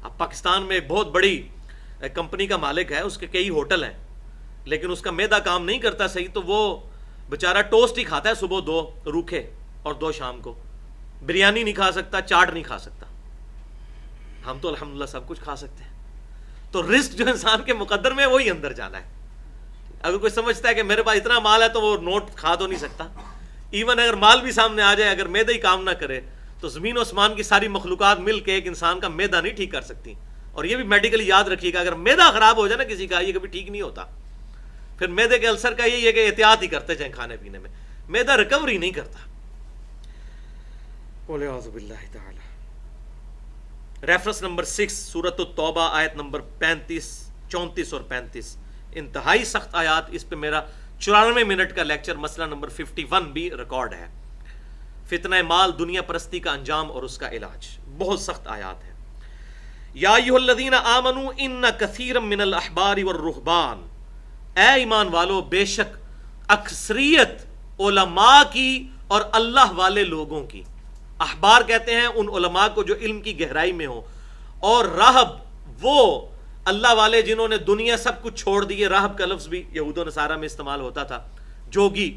اب پاکستان میں ایک بہت بڑی کمپنی کا مالک ہے، اس کے کئی ہوٹل ہیں، لیکن اس کا معدہ کام نہیں کرتا صحیح، تو وہ بیچارہ ٹوسٹ ہی کھاتا ہے صبح 2 روکھے اور 2 شام کو. بریانی نہیں کھا سکتا، چاٹ نہیں کھا سکتا. ہم تو الحمدللہ سب کچھ کھا سکتے ہیں. تو رزق جو انسان کے مقدر میں وہی اندر جانا ہے. اگر کوئی سمجھتا ہے کہ میرے پاس اتنا مال ہے تو وہ نوٹ کھا تو نہیں سکتا. ایون اگر مال بھی سامنے آ جائے، اگر معدہ ہی کام نہ کرے تو زمین و آسمان کی ساری مخلوقات مل کے ایک انسان کا معدہ نہیں ٹھیک کر سکتی. اور یہ بھی میڈیکلی یاد رکھیے گا، اگر معدہ خراب ہو جائے نا کسی کا، یہ کبھی ٹھیک نہیں ہوتا. پھر معدے کے السر کا یہی ہے کہ احتیاط ہی کرتے جائیں کھانے پینے میں، معدہ ریکوری نہیں کرتا. وَلِعَوْذُ بِاللَّهِ تَعَالَى. ریفرنس نمبر 6 سورۃ التوبہ آیت نمبر 35، 34 اور 35. انتہائی سخت آیات. اس پہ میرا 94 منٹ کا لیکچر مسئلہ نمبر 51 بھی ریکارڈ ہے. فتنہ مال، دنیا پرستی کا انجام اور اس کا علاج. بہت سخت آیات ہے. یا ایھا الذین آمنوا ان کثیرا من الاحبار والرہبان، اے ایمان والو بے شک اکثریت علماء کی اور اللہ والے لوگوں کی. احبار کہتے ہیں ان علماء کو جو علم کی گہرائی میں ہو، اور راہب وہ اللہ والے جنہوں نے دنیا سب کچھ چھوڑ دی. راہب کا لفظ بھی یہود و نصارہ میں استعمال ہوتا تھا. جوگی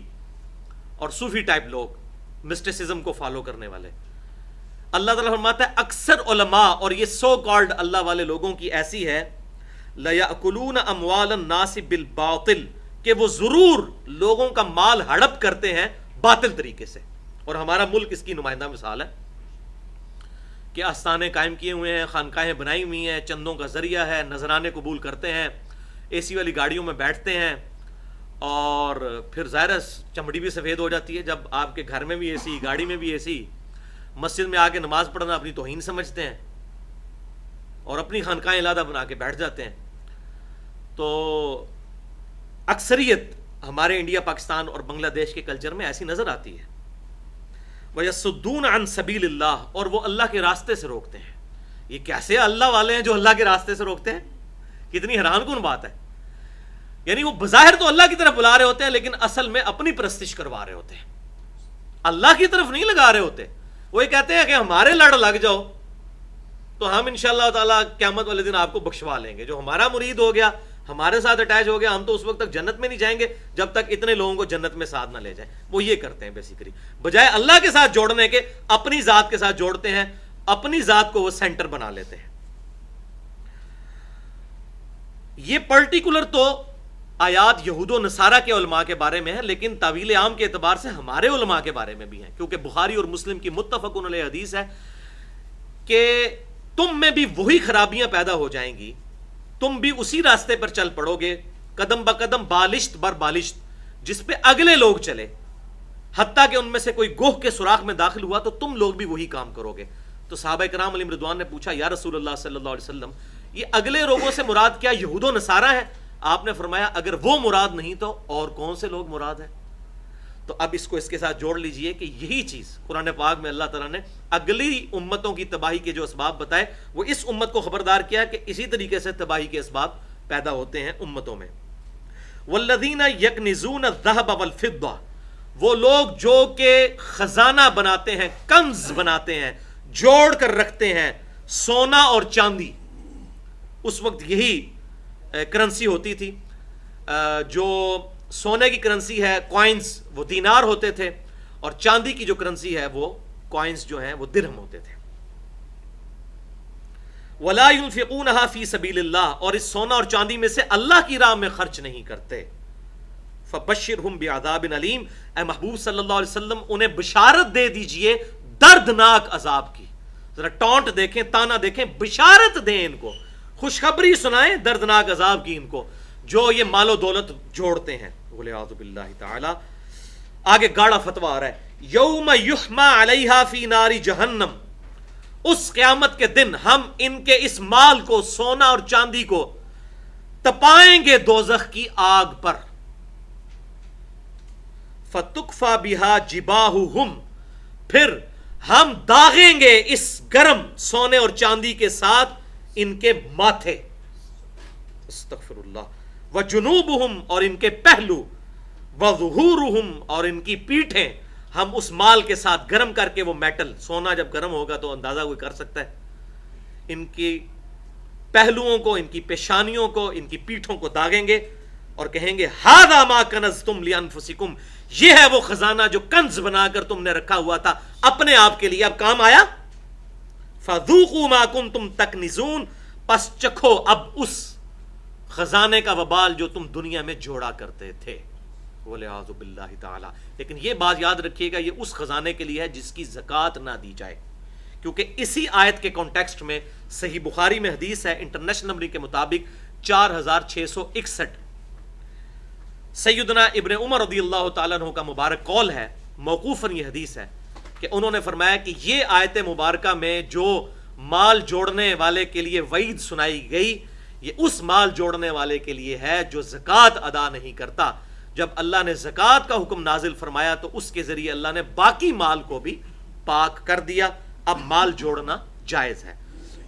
اور صوفی ٹائپ لوگ، مسٹسزم کو فالو کرنے والے. اللہ تعالیٰ فرماتا ہے اکثر علماء اور یہ سو کالڈ اللہ والے لوگوں کی ایسی ہے، لَيَأْكُلُونَ أَمْوَالَ النَّاسِ بِالْبَاطِلِ، کہ وہ ضرور لوگوں کا مال ہڑپ کرتے ہیں باطل طریقے سے. اور ہمارا ملک اس کی نمائندہ مثال ہے کہ آستانے قائم کیے ہوئے ہیں، خانقاہیں بنائی ہوئی ہیں، چندوں کا ذریعہ ہے، نذرانے قبول کرتے ہیں، اے سی والی گاڑیوں میں بیٹھتے ہیں، اور پھر ظاہر چمڑی بھی سفید ہو جاتی ہے جب آپ کے گھر میں بھی اے سی، گاڑی میں بھی اے سی. مسجد میں آ کے نماز پڑھنا اپنی توہین سمجھتے ہیں اور اپنی خانقاہیں علادہ بنا کے بیٹھ جاتے ہیں. تو اکثریت ہمارے انڈیا، پاکستان اور بنگلہ دیش کے کلچر میں ایسی نظر آتی ہے. وَيَصُدُّونَ عَن سَبِيلِ اللَّهِ، اور وہ اللہ کے راستے سے روکتے ہیں. یہ کیسے اللہ والے ہیں جو اللہ کے راستے سے روکتے ہیں؟ کتنی حیران کن بات ہے. یعنی وہ بظاہر تو اللہ کی طرف بلا رہے ہوتے ہیں لیکن اصل میں اپنی پرستش کروا رہے ہوتے ہیں، اللہ کی طرف نہیں لگا رہے ہوتے. وہ یہ کہتے ہیں کہ ہمارے لڑ لگ جاؤ تو ہم انشاءاللہ تعالیٰ قیامت والے دن آپ کو بخشوا لیں گے. جو ہمارا مرید ہو گیا، ہمارے ساتھ اٹیچ ہو گیا، ہم تو اس وقت تک جنت میں نہیں جائیں گے جب تک اتنے لوگوں کو جنت میں ساتھ نہ لے جائیں. وہ یہ کرتے ہیں بیسیکلی، بجائے اللہ کے ساتھ جوڑنے کے اپنی ذات کے ساتھ جوڑتے ہیں، اپنی ذات کو وہ سینٹر بنا لیتے ہیں. یہ پرٹیکولر تو آیات یہود و نصارہ کے علماء کے بارے میں ہے، لیکن تعویل عام کے اعتبار سے ہمارے علماء کے بارے میں بھی ہیں، کیونکہ بخاری اور مسلم کی متفق علیہ حدیث ہے کہ تم میں بھی وہی خرابیاں پیدا ہو جائیں گی، تم بھی اسی راستے پر چل پڑو گے، قدم بقدم، بالشت بر بالشت، جس پہ اگلے لوگ چلے، حتیٰ کہ ان میں سے کوئی گوہ کے سوراخ میں داخل ہوا تو تم لوگ بھی وہی کام کرو گے. تو صحابہ کرام علیہم رضوان نے پوچھا یا رسول اللہ صلی اللہ علیہ وسلم، یہ اگلے لوگوں سے مراد کیا یہود و نصارہ ہیں؟ آپ نے فرمایا اگر وہ مراد نہیں تو اور کون سے لوگ مراد ہیں؟ تو اب اس کو اس کے ساتھ جوڑ لیجئے کہ یہی چیز قرآن پاک میں اللہ تعالیٰ نے اگلی امتوں کی تباہی کے جو اسباب بتائے وہ اس امت کو خبردار کیا کہ اسی طریقے سے تباہی کے اسباب پیدا ہوتے ہیں امتوں میں. والذین یکنزون الذهب والفضہ، وہ لوگ جو کہ خزانہ بناتے ہیں، کنز بناتے ہیں، جوڑ کر رکھتے ہیں سونا اور چاندی. اس وقت یہی کرنسی ہوتی تھی. جو سونے کی کرنسی ہے کوائنز وہ دینار ہوتے تھے، اور چاندی کی جو کرنسی ہے وہ کوائنز جو ہیں وہ درہم ہوتے تھے. وَلَا يُنْفِقُونَهَا فِي سَبِيلِ اللَّهِ، اور اس سونا اور چاندی میں سے اللہ کی راہ میں خرچ نہیں کرتے. فَبَشِّرْهُمْ بِعَذَابٍ أَلِيمٍ، اے محبوب صلی اللہ علیہ وسلم انہیں بشارت دے دیجئے دردناک عذاب کی. ذرا ٹونٹ دیکھیں، تانا دیکھیں، بشارت دیں ان کو، خوشخبری سنائیں دردناک عذاب کی ان کو جو یہ مال و دولت جوڑتے ہیں. وَلِعَاذُ بِاللَّهِ تعالی. آگے گاڑا فتویٰ آ رہا ہے، یوم یحمى علیہا فی نار جہنم، اس قیامت کے دن ہم ان کے اس مال کو، سونا اور چاندی کو تپائیں گے دوزخ کی آگ پر. فتکفى بها جباہہم، پھر ہم داغیں گے اس گرم سونے اور چاندی کے ساتھ ان کے ماتھے، استغفر اللہ، وجنوبہم، اور ان کے پہلو، وظہورہم، اور ان کی پیٹھیں ہم اس مال کے ساتھ گرم کر کے، وہ میٹل سونا جب گرم ہوگا تو اندازہ کوئی کر سکتا ہے، ان کی پہلوؤں کو، ان کی پیشانیوں کو، ان کی پیٹھوں کو داغیں گے اور کہیں گے ھذا ما کنزتم لانفسکم، یہ ہے وہ خزانہ جو کنز بنا کر تم نے رکھا ہوا تھا اپنے آپ کے لیے، اب کام آیا. فذوقوا ما کنتم تکنزون، پس چکھو اب اس خزانے کا وبال جو تم دنیا میں جوڑا کرتے تھے. وَلِعَاذُ بِاللَّهِ تعالی. لیکن یہ بات یاد رکھیے گا، یہ اس خزانے کے لیے ہے جس کی زکوٰۃ نہ دی جائے، کیونکہ اسی آیت کے کانٹیکسٹ میں صحیح بخاری میں حدیث ہے انٹرنیشنل نمبر کے مطابق 4661، سیدنا ابن عمر رضی اللہ تعالیٰ عنہ کا مبارک قول ہے، موقوفاً یہ حدیث ہے کہ انہوں نے فرمایا کہ یہ آیت مبارکہ میں جو مال جوڑنے والے کے لیے وعید سنائی گئی، یہ اس مال جوڑنے والے کے لیے ہے جو زکوٰۃ ادا نہیں کرتا. جب اللہ نے زکوٰۃ کا حکم نازل فرمایا تو اس کے ذریعے اللہ نے باقی مال کو بھی پاک کر دیا، اب مال جوڑنا جائز ہے.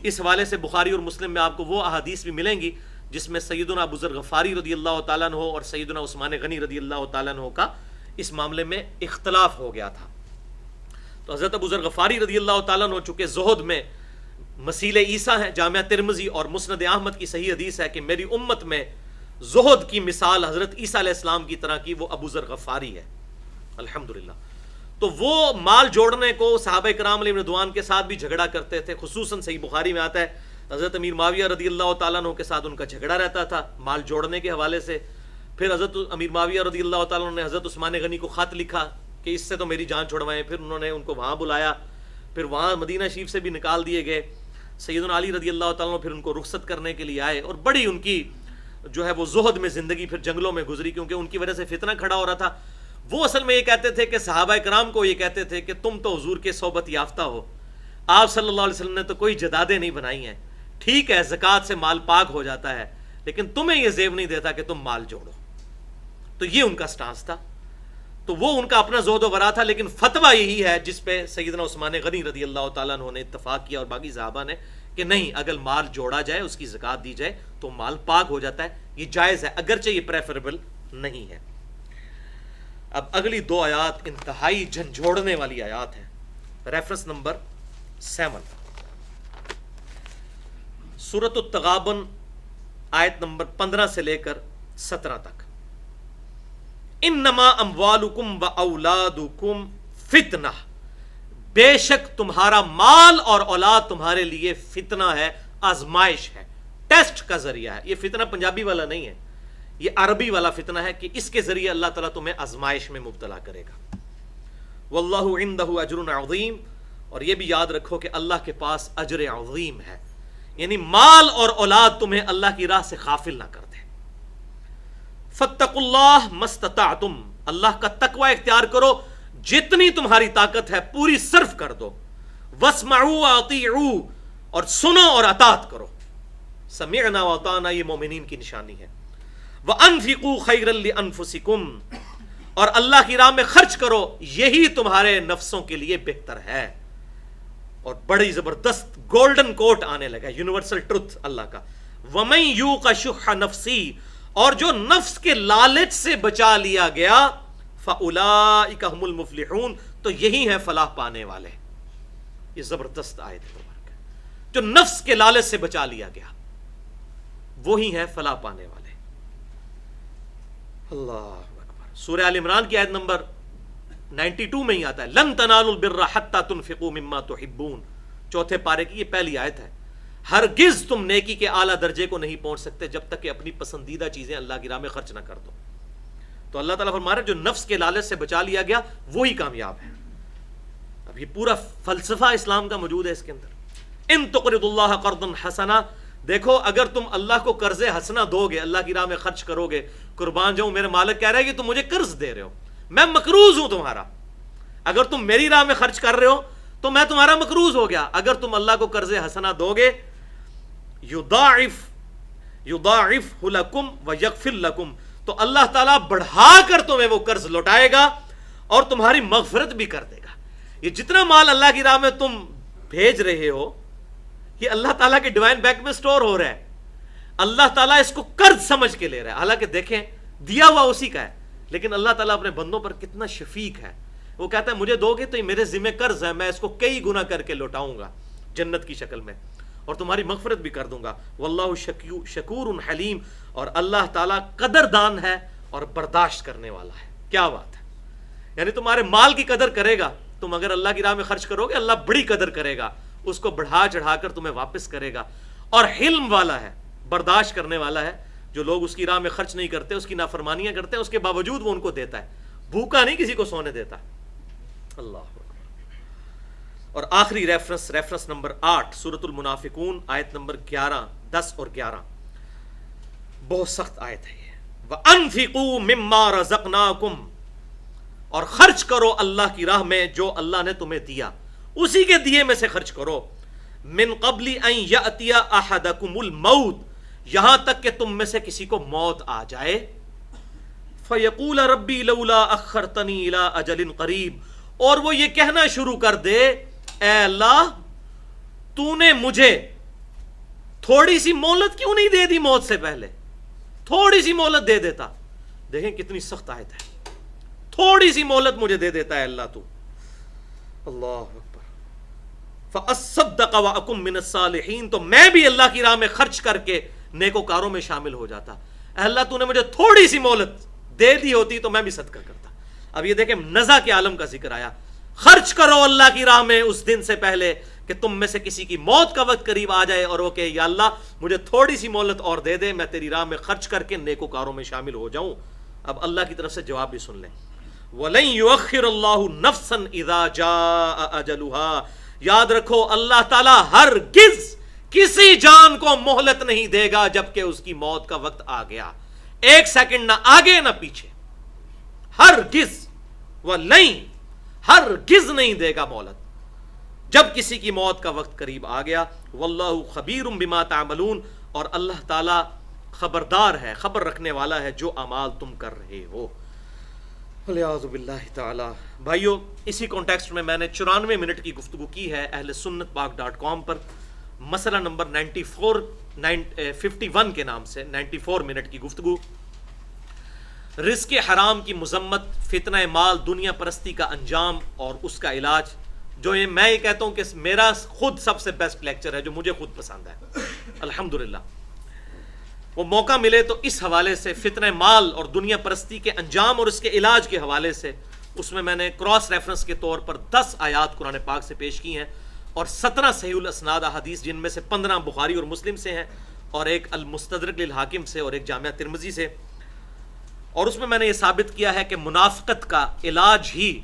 اس حوالے سے بخاری اور مسلم میں آپ کو وہ احادیث بھی ملیں گی جس میں سیدنا ابو ذر غفاری رضی اللہ تعالیٰ عنہ اور سیدنا عثمان غنی رضی اللہ تعالیٰ عنہ کا اس معاملے میں اختلاف ہو گیا تھا. تو حضرت ابو ذر غفاری رضی اللہ تعالیٰ عنہ چونکہ زہد میں مسیل عیسیٰ ہیں، جامعہ ترمذی اور مسند احمد کی صحیح حدیث ہے کہ میری امت میں زہد کی مثال حضرت عیسیٰ علیہ السلام کی طرح کی وہ ابو ذر غفاری ہے الحمدللہ. تو وہ مال جوڑنے کو صحابہ کرام علیہ رضوان کے ساتھ بھی جھگڑا کرتے تھے. خصوصاً صحیح بخاری میں آتا ہے حضرت امیر معاویہ رضی اللہ تعالیٰ عنہ کے ساتھ ان کا جھگڑا رہتا تھا مال جوڑنے کے حوالے سے. پھر حضرت امیر معاویہ رضی اللہ تعالیٰ عنہ نے حضرت عثمان غنی کو خط لکھا کہ اس سے تو میری جان چھڑوائیں. پھر انہوں نے ان کو وہاں بلایا، پھر وہاں مدینہ شریف سے بھی نکال دیے گئے. سیدنا علی رضی اللہ تعالیٰ عنہ پھر ان کو رخصت کرنے کے لیے آئے، اور بڑی ان کی جو ہے وہ زہد میں زندگی پھر جنگلوں میں گزری، کیونکہ ان کی وجہ سے فتنہ کھڑا ہو رہا تھا. وہ اصل میں یہ کہتے تھے کہ صحابہ کرام کو یہ کہتے تھے کہ تم تو حضور کے صحبت یافتہ ہو، آپ صلی اللہ علیہ وسلم نے تو کوئی جدادیں نہیں بنائی ہیں، ٹھیک ہے زکوٰۃ سے مال پاک ہو جاتا ہے، لیکن تمہیں یہ زیب نہیں دیتا کہ تم مال جوڑو. تو یہ ان کا سٹانس تھا، تو وہ ان کا اپنا زہد و ورع تھا. لیکن فتویٰ یہی ہے جس پہ سیدنا عثمان غنی رضی اللہ تعالیٰ عنہ نے اتفاق کیا اور باقی صحابہ نے، کہ نہیں، اگر مال جوڑا جائے، اس کی زکوٰۃ دی جائے تو مال پاک ہو جاتا ہے. یہ جائز ہے، اگرچہ یہ پریفریبل نہیں ہے. اب اگلی دو آیات انتہائی جھنجھوڑنے والی آیات ہیں. ریفرنس نمبر 7، سورۃ التغابن، آیت نمبر 15 سے لے کر 17 تک. انما اموالکم و اولادکم فتنہ، بے شک تمہارا مال اور اولاد تمہارے لیے فتنہ ہے، آزمائش ہے، ٹیسٹ کا ذریعہ ہے. یہ فتنہ پنجابی والا نہیں ہے، یہ عربی والا فتنہ ہے کہ اس کے ذریعے اللہ تعالیٰ تمہیں آزمائش میں مبتلا کرے گا. واللہ عندہ اجر عظیم، اور یہ بھی یاد رکھو کہ اللہ کے پاس اجر عظیم ہے، یعنی مال اور اولاد تمہیں اللہ کی راہ سے غافل نہ کر دے. فاتقوا اللہ ما استطعتم، اللہ کا تقوی اختیار کرو، جتنی تمہاری طاقت ہے پوری صرف کر دو. واسمعوا واطیعوا، اور سنو اور اطاعت کرو. سمعنا واطعنا یہ مومنین کی نشانی ہے. وانفقوا خیرا لانفسکم، اور اللہ کی راہ میں خرچ کرو، یہی تمہارے نفسوں کے لیے بہتر ہے. اور بڑی زبردست گولڈن کوٹ آنے لگا، یونیورسل ٹروتھ اللہ کا. ومن یوق شح نفسی، اور جو نفس کے لالچ سے بچا لیا گیا، فاولئک هم المفلحون، تو یہی ہیں فلاح پانے والے. یہ زبردست آیت ہے، جو نفس کے لالچ سے بچا لیا گیا وہی ہیں فلاح پانے والے. اللہ اکبر. سورہ آل عمران کی آیت نمبر 92 میں ہی آتا ہے، لن تنالوا البر حتى تنفقوا مما تحبون، چوتھے پارے کی یہ پہلی آیت ہے. ہرگز تم نیکی کے اعلیٰ درجے کو نہیں پہنچ سکتے جب تک کہ اپنی پسندیدہ چیزیں اللہ کی راہ میں خرچ نہ کر دو. تو اللہ تعالیٰ فرما رہا ہے جو نفس کے لالچ سے بچا لیا گیا وہی کامیاب ہے. اب یہ پورا فلسفہ اسلام کا موجود ہے اس کے اندر. ان تقرضوا اللہ قرضا حسنا، دیکھو اگر تم اللہ کو قرض حسنا دو گے، اللہ کی راہ میں خرچ کرو گے، قربان جاؤں میرے مالک کہہ رہا ہے کہ تم مجھے قرض دے رہے ہو، میں مقروض ہوں تمہارا. اگر تم میری راہ میں خرچ کر رہے ہو تو میں تمہارا مقروض ہو گیا. اگر تم اللہ کو قرض حسنا دو گے، یضاعف لکم ویغفر لکم، تو اللہ تعالیٰ بڑھا کر تمہیں وہ قرض لوٹائے گا اور تمہاری مغفرت بھی کر دے گا. یہ جتنا مال اللہ کی راہ میں تم بھیج رہے ہو، یہ اللہ تعالیٰ کے ڈیوائن بینک میں سٹور ہو رہا ہے. اللہ تعالیٰ اس کو قرض سمجھ کے لے رہا ہے، حالانکہ دیکھیں دیا ہوا اسی کا ہے، لیکن اللہ تعالیٰ اپنے بندوں پر کتنا شفیق ہے. وہ کہتا ہے مجھے دو گے تو یہ میرے ذمہ قرض ہے، میں اس کو کئی گنا کر کے لوٹاؤں گا جنت کی شکل میں، اور تمہاری مغفرت بھی کر دوں گا. واللہ شکور حلیم، اور اللہ تعالیٰ قدردان ہے اور برداشت کرنے والا ہے. کیا بات ہے، یعنی تمہارے مال کی قدر کرے گا. تم اگر اللہ کی راہ میں خرچ کرو گے اللہ بڑی قدر کرے گا، اس کو بڑھا چڑھا کر تمہیں واپس کرے گا. اور حلم والا ہے، برداشت کرنے والا ہے. جو لوگ اس کی راہ میں خرچ نہیں کرتے، اس کی نافرمانیاں کرتے ہیں، اس کے باوجود وہ ان کو دیتا ہے. بھوکا نہیں کسی کو سونے دیتا. اللہ اکبر. اور آخری ریفرنس نمبر 8، سورۃ المنافقون، آیت نمبر 11، 10 اور 11. بہت سخت آیت ہے یہ. وَأَنفِقُوا مِمَّا رَزَقْنَاكُمْ، اور خرچ کرو اللہ کی راہ میں جو اللہ نے تمہیں دیا، اسی کے دیے میں سے خرچ کرو. من قبل ان یأتی احدکم الموت، یہاں تک کہ تم میں سے کسی کو موت آ جائے. فیقول ربی لولا اخرتنی الی اجل قریب، اور وہ یہ کہنا شروع کر دے اے اللہ تو نے مجھے تھوڑی سی مہلت کیوں نہیں دے دی موت سے پہلے، تھوڑی سی مہلت دے دیتا. دیکھیں کتنی سخت آیت ہے، تھوڑی سی مہلت مجھے دے دیتا ہے اللہ تو. اللہ اکبر. فاصدق واکن من الصالحین، تو میں بھی اللہ کی راہ میں خرچ کر کے نیکوکاروں میں شامل ہو جاتا. اے اللہ تو نے مجھے تھوڑی سی مہلت دے دی ہوتی تو میں بھی صدقہ کرتا. اب یہ دیکھیں نزا کے عالم کا ذکر آیا. خرچ کرو اللہ کی راہ میں اس دن سے پہلے کہ تم میں سے کسی کی موت کا وقت قریب آ جائے اور وہ کہے یا اللہ مجھے تھوڑی سی مہلت اور دے دے، میں تیری راہ میں خرچ کر کے نیکوکاروں میں شامل ہو جاؤں. اب اللہ کی طرف سے جواب بھی سن لیں. وَلَن يُؤَخِّرَ اللَّهُ نَفْسًا إِذَا جَاءَ أَجَلُهَا، یاد رکھو اللہ تعالیٰ ہرگز کسی جان کو مہلت نہیں دے گا جبکہ اس کی موت کا وقت آ گیا. ایک سیکنڈ نہ آگے نہ پیچھے، ہرگز. وَلَن ہرگز نہیں دے گا مہلت جب کسی کی موت کا وقت قریب آ گیا. واللہ خبیر بما تعملون، اور اللہ تعالی خبردار ہے، خبر رکھنے والا ہے جو اعمال تم کر رہے ہو. والعیاذ باللہ تعالی. بھائیو، اسی کانٹیکسٹ میں نے 94 منٹ کی گفتگو کی ہے اہل سنت پاک .com پر، مسئلہ نمبر 51 کے نام سے 94 منٹ کی گفتگو. رزق حرام کی مذمت، فتنہ مال، دنیا پرستی کا انجام اور اس کا علاج، جو میں یہ کہتا ہوں کہ میرا خود سب سے بیسٹ لیکچر ہے جو مجھے خود پسند ہے الحمدللہ. وہ موقع ملے تو اس حوالے سے فتنہ مال اور دنیا پرستی کے انجام اور اس کے علاج کے حوالے سے اس میں نے کراس ریفرنس کے طور پر 10 آیات قرآن پاک سے پیش کی ہیں اور 17 صحیح الاسناد احادیث، جن میں سے 15 بخاری اور مسلم سے ہیں اور ایک المستدرک للحاکم سے اور ایک جامعہ ترمذی سے. اور اس میں نے یہ ثابت کیا ہے کہ منافقت کا علاج ہی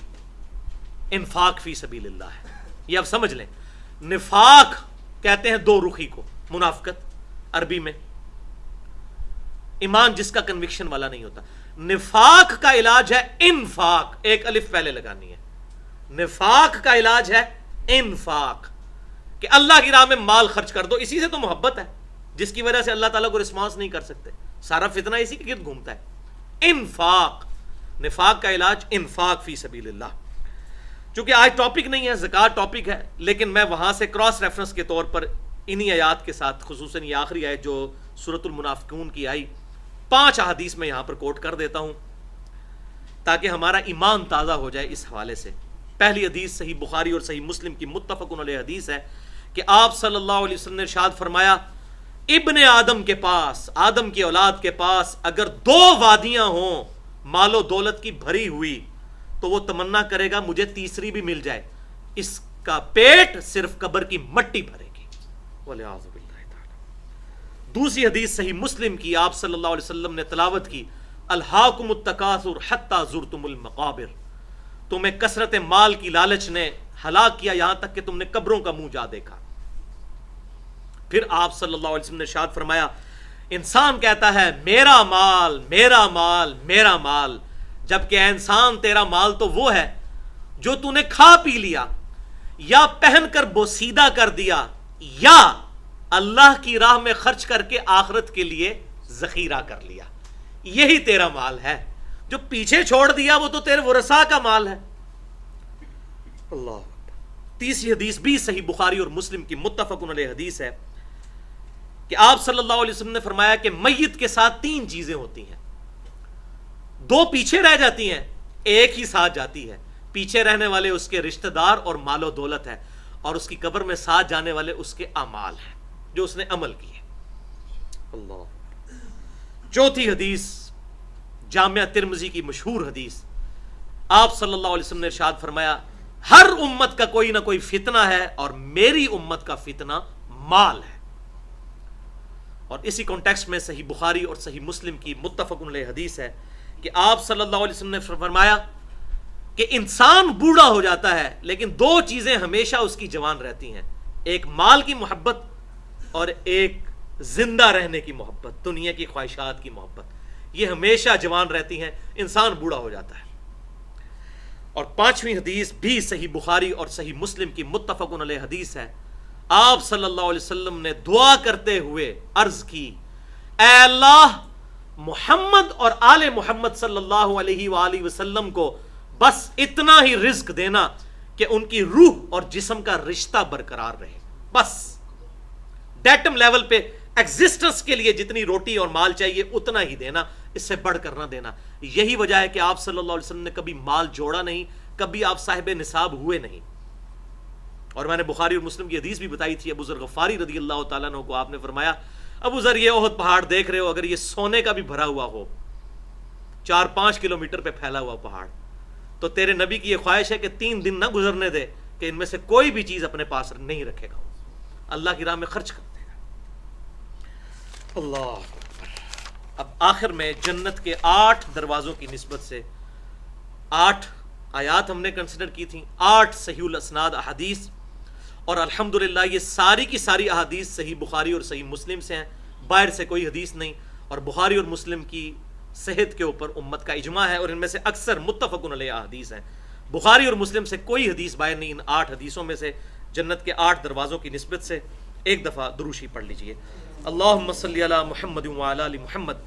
انفاق فی سبیل اللہ ہے. یہ آپ سمجھ لیں، نفاق کہتے ہیں دو رخی کو، منافقت عربی میں، ایمان جس کا کنوکشن والا نہیں ہوتا. نفاق کا علاج ہے انفاق، ایک الف پہلے لگانی ہے. نفاق کا علاج ہے انفاق، کہ اللہ کی راہ میں مال خرچ کر دو. اسی سے تو محبت ہے جس کی وجہ سے اللہ تعالیٰ کو رسپانس نہیں کر سکتے. سارا فتنہ اسی کے گرد گھومتا ہے. انفاق، نفاق کا علاج انفاق فی سبیل اللہ. چونکہ آج ٹاپک نہیں ہے، زکوٰۃ ٹاپک ہے، لیکن میں وہاں سے کراس ریفرنس کے طور پر انہی آیات کے ساتھ، خصوصاً یہ آخری آیت جو سورۃ المنافقون کی آئی، 5 احادیث میں یہاں پر کوٹ کر دیتا ہوں تاکہ ہمارا ایمان تازہ ہو جائے اس حوالے سے. پہلی حدیث صحیح بخاری اور صحیح مسلم کی متفق علیہ حدیث ہے کہ آپ صلی اللہ علیہ وسلم نے ارشاد فرمایا، ابن آدم کے پاس، آدم کی اولاد کے پاس اگر 2 وادیاں ہوں مال و دولت کی بھری ہوئی تو وہ تمنا کرے گا مجھے تیسری بھی مل جائے. اس کا پیٹ صرف قبر کی مٹی بھرے گی. والعیاذ باللہ تعالی. دوسری حدیث صحیح مسلم کی، آپ صلی اللہ علیہ وسلم نے تلاوت کی، الہاکم التکاثر حتی زرتم المقابر، تمہیں کثرت مال کی لالچ نے ہلاک کیا یہاں تک کہ تم نے قبروں کا منہ جا دیکھا. پھر آپ صلی اللہ علیہ وسلم نے ارشاد فرمایا، انسان کہتا ہے میرا مال میرا مال میرا مال، جبکہ اے انسان تیرا مال تو وہ ہے جو تو نے کھا پی لیا یا پہن کر بوسیدہ کر دیا یا اللہ کی راہ میں خرچ کر کے آخرت کے لیے ذخیرہ کر لیا. یہی تیرا مال ہے. جو پیچھے چھوڑ دیا وہ تو تیرے ورثاء کا مال ہے. اللہ. تیسری حدیث بھی صحیح بخاری اور مسلم کی متفق علیہ حدیث ہے کہ آپ صلی اللہ علیہ وسلم نے فرمایا کہ میت کے ساتھ 3 چیزیں ہوتی ہیں، 2 پیچھے رہ جاتی ہیں، ایک ہی ساتھ جاتی ہے. پیچھے رہنے والے اس کے رشتہ دار اور مال و دولت ہے، اور اس کی قبر میں ساتھ جانے والے اس کے اعمال ہیں جو اس نے عمل کیے. اللہ. چوتھی حدیث جامعہ ترمذی کی مشہور حدیث، آپ صلی اللہ علیہ وسلم نے ارشاد فرمایا، ہر امت کا کوئی نہ کوئی فتنہ ہے اور میری امت کا فتنہ مال ہے. اور اسی کانٹیکسٹ میں صحیح بخاری اور صحیح مسلم کی متفق علیہ حدیث ہے کہ آپ صلی اللہ علیہ وسلم نے فرمایا کہ انسان بوڑھا ہو جاتا ہے لیکن 2 چیزیں ہمیشہ اس کی جوان رہتی ہیں، ایک مال کی محبت اور ایک زندہ رہنے کی محبت، دنیا کی خواہشات کی محبت. یہ ہمیشہ جوان رہتی ہیں، انسان بوڑھا ہو جاتا ہے. اور 5ویں حدیث بھی صحیح بخاری اور صحیح مسلم کی متفق علیہ حدیث ہے. آپ صلی اللہ علیہ وسلم نے دعا کرتے ہوئے عرض کی، اے اللہ محمد اور آل محمد صلی اللہ علیہ وآلہ وسلم کو بس اتنا ہی رزق دینا کہ ان کی روح اور جسم کا رشتہ برقرار رہے. بس ڈیٹم لیول پہ ایگزسٹنس کے لیے جتنی روٹی اور مال چاہیے اتنا ہی دینا، اس سے بڑھ کر نہ دینا. یہی وجہ ہے کہ آپ صلی اللہ علیہ وسلم نے کبھی مال جوڑا نہیں، کبھی آپ صاحب نصاب ہوئے نہیں. اور میں نے بخاری اور مسلم کی حدیث بھی بتائی تھی، ابو ذر غفاری رضی اللہ تعالیٰ عنہ کو آپ نے فرمایا، ابو ذر یہ احد پہاڑ دیکھ رہے ہو، اگر یہ سونے کا بھی بھرا ہوا ہو، 4-5 کلومیٹر پہ پھیلا ہوا پہاڑ، تو تیرے نبی کی یہ خواہش ہے کہ 3 دن نہ گزرنے دے کہ ان میں سے کوئی بھی چیز اپنے پاس نہیں رکھے گا، اللہ کی راہ میں خرچ کر دے گا. اللہ. اب آخر میں جنت کے 8 دروازوں کی نسبت سے 8 آیات ہم نے کنسیڈر کی تھیں، 8 صحیح الاسناد احادیث، اور الحمدللہ یہ ساری کی ساری احادیث صحیح بخاری اور صحیح مسلم سے ہیں، باہر سے کوئی حدیث نہیں. اور بخاری اور مسلم کی صحت کے اوپر امت کا اجماع ہے، اور ان میں سے اکثر متفقن علیہ احادیث ہیں۔ بخاری اور مسلم سے کوئی حدیث باہر نہیں۔ ان 8 حدیثوں میں سے جنت کے 8 دروازوں کی نسبت سے ایک دفعہ دروشی پڑھ لیجئے۔ اللہم صلی علی محمد وعلی آل محمد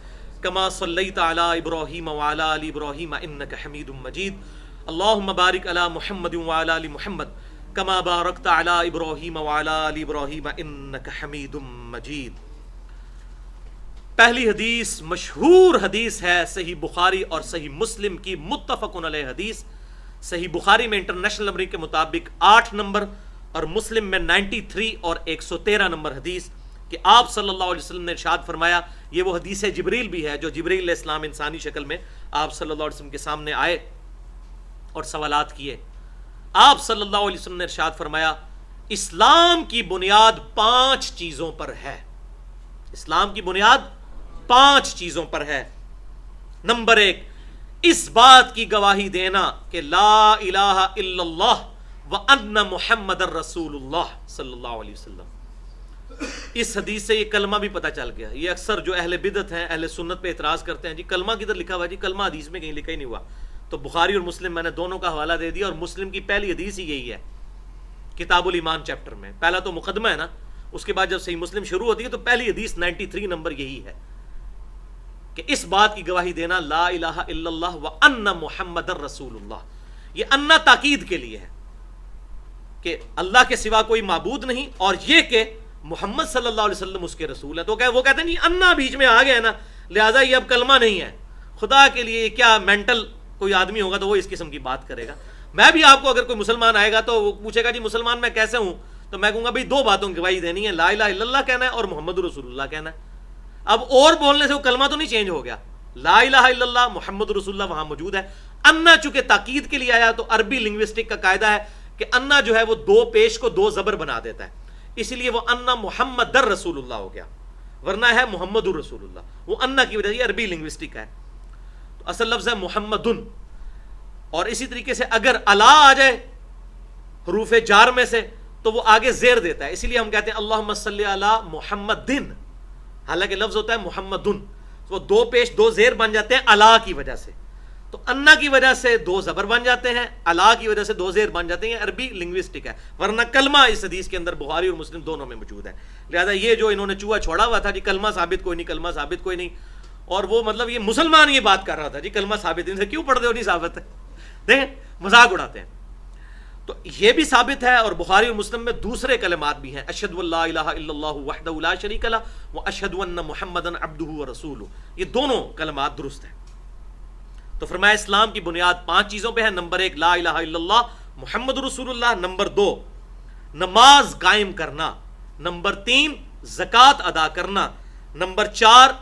کما صلیت علی ابراہیم وعلی آل ابراہیم انک حمید مجید۔ اللہم بارک علی محمد وعلی آل محمد کما بارکت علی ابراہیم وعلی آل ابراہیم انک حمید مجید۔ پہلی حدیث مشہور حدیث ہے، صحیح بخاری اور صحیح مسلم کی متفقن علیہ حدیث۔ صحیح بخاری میں انٹرنیشنل نمبر کے مطابق 8 نمبر اور مسلم میں 93 اور 113 نمبر حدیث، کہ آپ صلی اللہ علیہ وسلم نے ارشاد فرمایا، یہ وہ حدیث جبریل بھی ہے جو جبریل علیہ السلام انسانی شکل میں آپ صلی اللہ علیہ وسلم کے سامنے آئے اور سوالات کیے۔ آپ صلی اللہ علیہ وسلم نے ارشاد فرمایا، اسلام کی بنیاد 5 چیزوں پر ہے۔ اسلام کی بنیاد 5 چیزوں پر ہے۔ نمبر 1، اس بات کی گواہی دینا کہ لا الہ الا اللہ وان محمد الرسول اللہ صلی اللہ علیہ وسلم۔ اس حدیث سے یہ کلمہ بھی پتہ چل گیا۔ یہ اکثر جو اہل بدعت ہیں، اہل سنت پہ اعتراض کرتے ہیں، جی کلمہ کدھر لکھا ہوا؟ جی کلمہ حدیث میں کہیں لکھا ہی نہیں ہوا۔ تو بخاری اور مسلم میں نے دونوں کا حوالہ دے دیا، اور مسلم کی پہلی حدیث ہی یہی ہے، کتاب الایمان چیپٹر میں۔ پہلا تو مقدمہ ہے نا، اس کے بعد جب صحیح مسلم شروع ہوتی ہے تو پہلی حدیث 93 نمبر یہی ہے کہ اس بات کی گواہی دینا لا الہ الا اللہ وان محمد الرسول اللہ۔ یہ انا تاکید کے لیے ہے کہ اللہ کے سوا کوئی معبود نہیں، اور یہ کہ محمد صلی اللہ علیہ وسلم اس کے رسول ہے۔ تو وہ کہتے ہیں نہیں، انا بیچ میں آ گیا ہے نا، لہٰذا یہ اب کلمہ نہیں ہے۔ خدا کے لیے کیا مینٹل کوئی آدمی ہوگا تو وہ اس قسم کی بات کرے گا۔ میں بھی آپ کو اگر کوئی مسلمان آئے گا تو وہ پوچھے گا جی مسلمان میں کیسے ہوں، تو میں کہوں گا بھائی 2 باتوں کی گواہی دینی ہے، لا الہ الا اللہ کہنا ہے اور محمد رسول اللہ کہنا ہے۔ اب اور بولنے سے وہ کلمہ تو نہیں چینج ہو گیا، لا الہ الا اللہ محمد رسول اللہ وہاں موجود ہے۔ انا چونکہ تاکید کے لیے آیا تو عربی لنگوسٹک کا قاعدہ ہے کہ انا جو ہے وہ 2 پیش کو 2 زبر بنا دیتا ہے، اسی لیے وہ انا محمد رسول اللہ ہو گیا، ورنہ ہے محمد رسول اللہ۔ وہ انا کی وجہ سے عربی لنگوسٹک ہے، تو اصل لفظ ہے محمدن۔ اور اسی طریقے سے اگر الا آ جائے حروف جار میں سے تو وہ آگے زیر دیتا ہے، اسی لیے ہم کہتے ہیں اللہم صلی علی محمدن، حالانکہ لفظ ہوتا ہے محمدن، تو وہ 2 پیش 2 زیر بن جاتے ہیں الا کی وجہ سے۔ تو انا کی وجہ سے 2 زبر بن جاتے ہیں، الا کی وجہ سے 2 زیر بن جاتے ہیں، عربی لنگوسٹک ہے، ورنہ کلمہ اس حدیث کے اندر بخاری اور مسلم دونوں میں موجود ہے۔ لہذا یہ جو انہوں نے چوہا چھوڑا ہوا تھا جی کلمہ ثابت کوئی نہیں، کلمہ ثابت کوئی نہیں، اور وہ مطلب یہ مسلمان یہ بات کر رہا تھا جی کلمہ ثابت، ان سے کیوں پڑھتے ہو نہیں ثابت ہے، دیکھیں مذاق اڑاتے ہیں۔ تو یہ بھی ثابت ہے، اور بخاری اور مسلم میں دوسرے کلمات بھی ہیں، اشہد ان لا الہ الا اللہ وحدہ لا شریک لہ واشہد ان محمدا عبدہ ورسولہ، یہ دونوں کلمات درست ہیں۔ تو فرمایا اسلام کی بنیاد 5 چیزوں پہ ہے۔ نمبر 1 لا الہ الا اللہ محمد رسول اللہ، نمبر 2 نماز قائم کرنا، نمبر 3 زکوٰۃ ادا کرنا، نمبر 4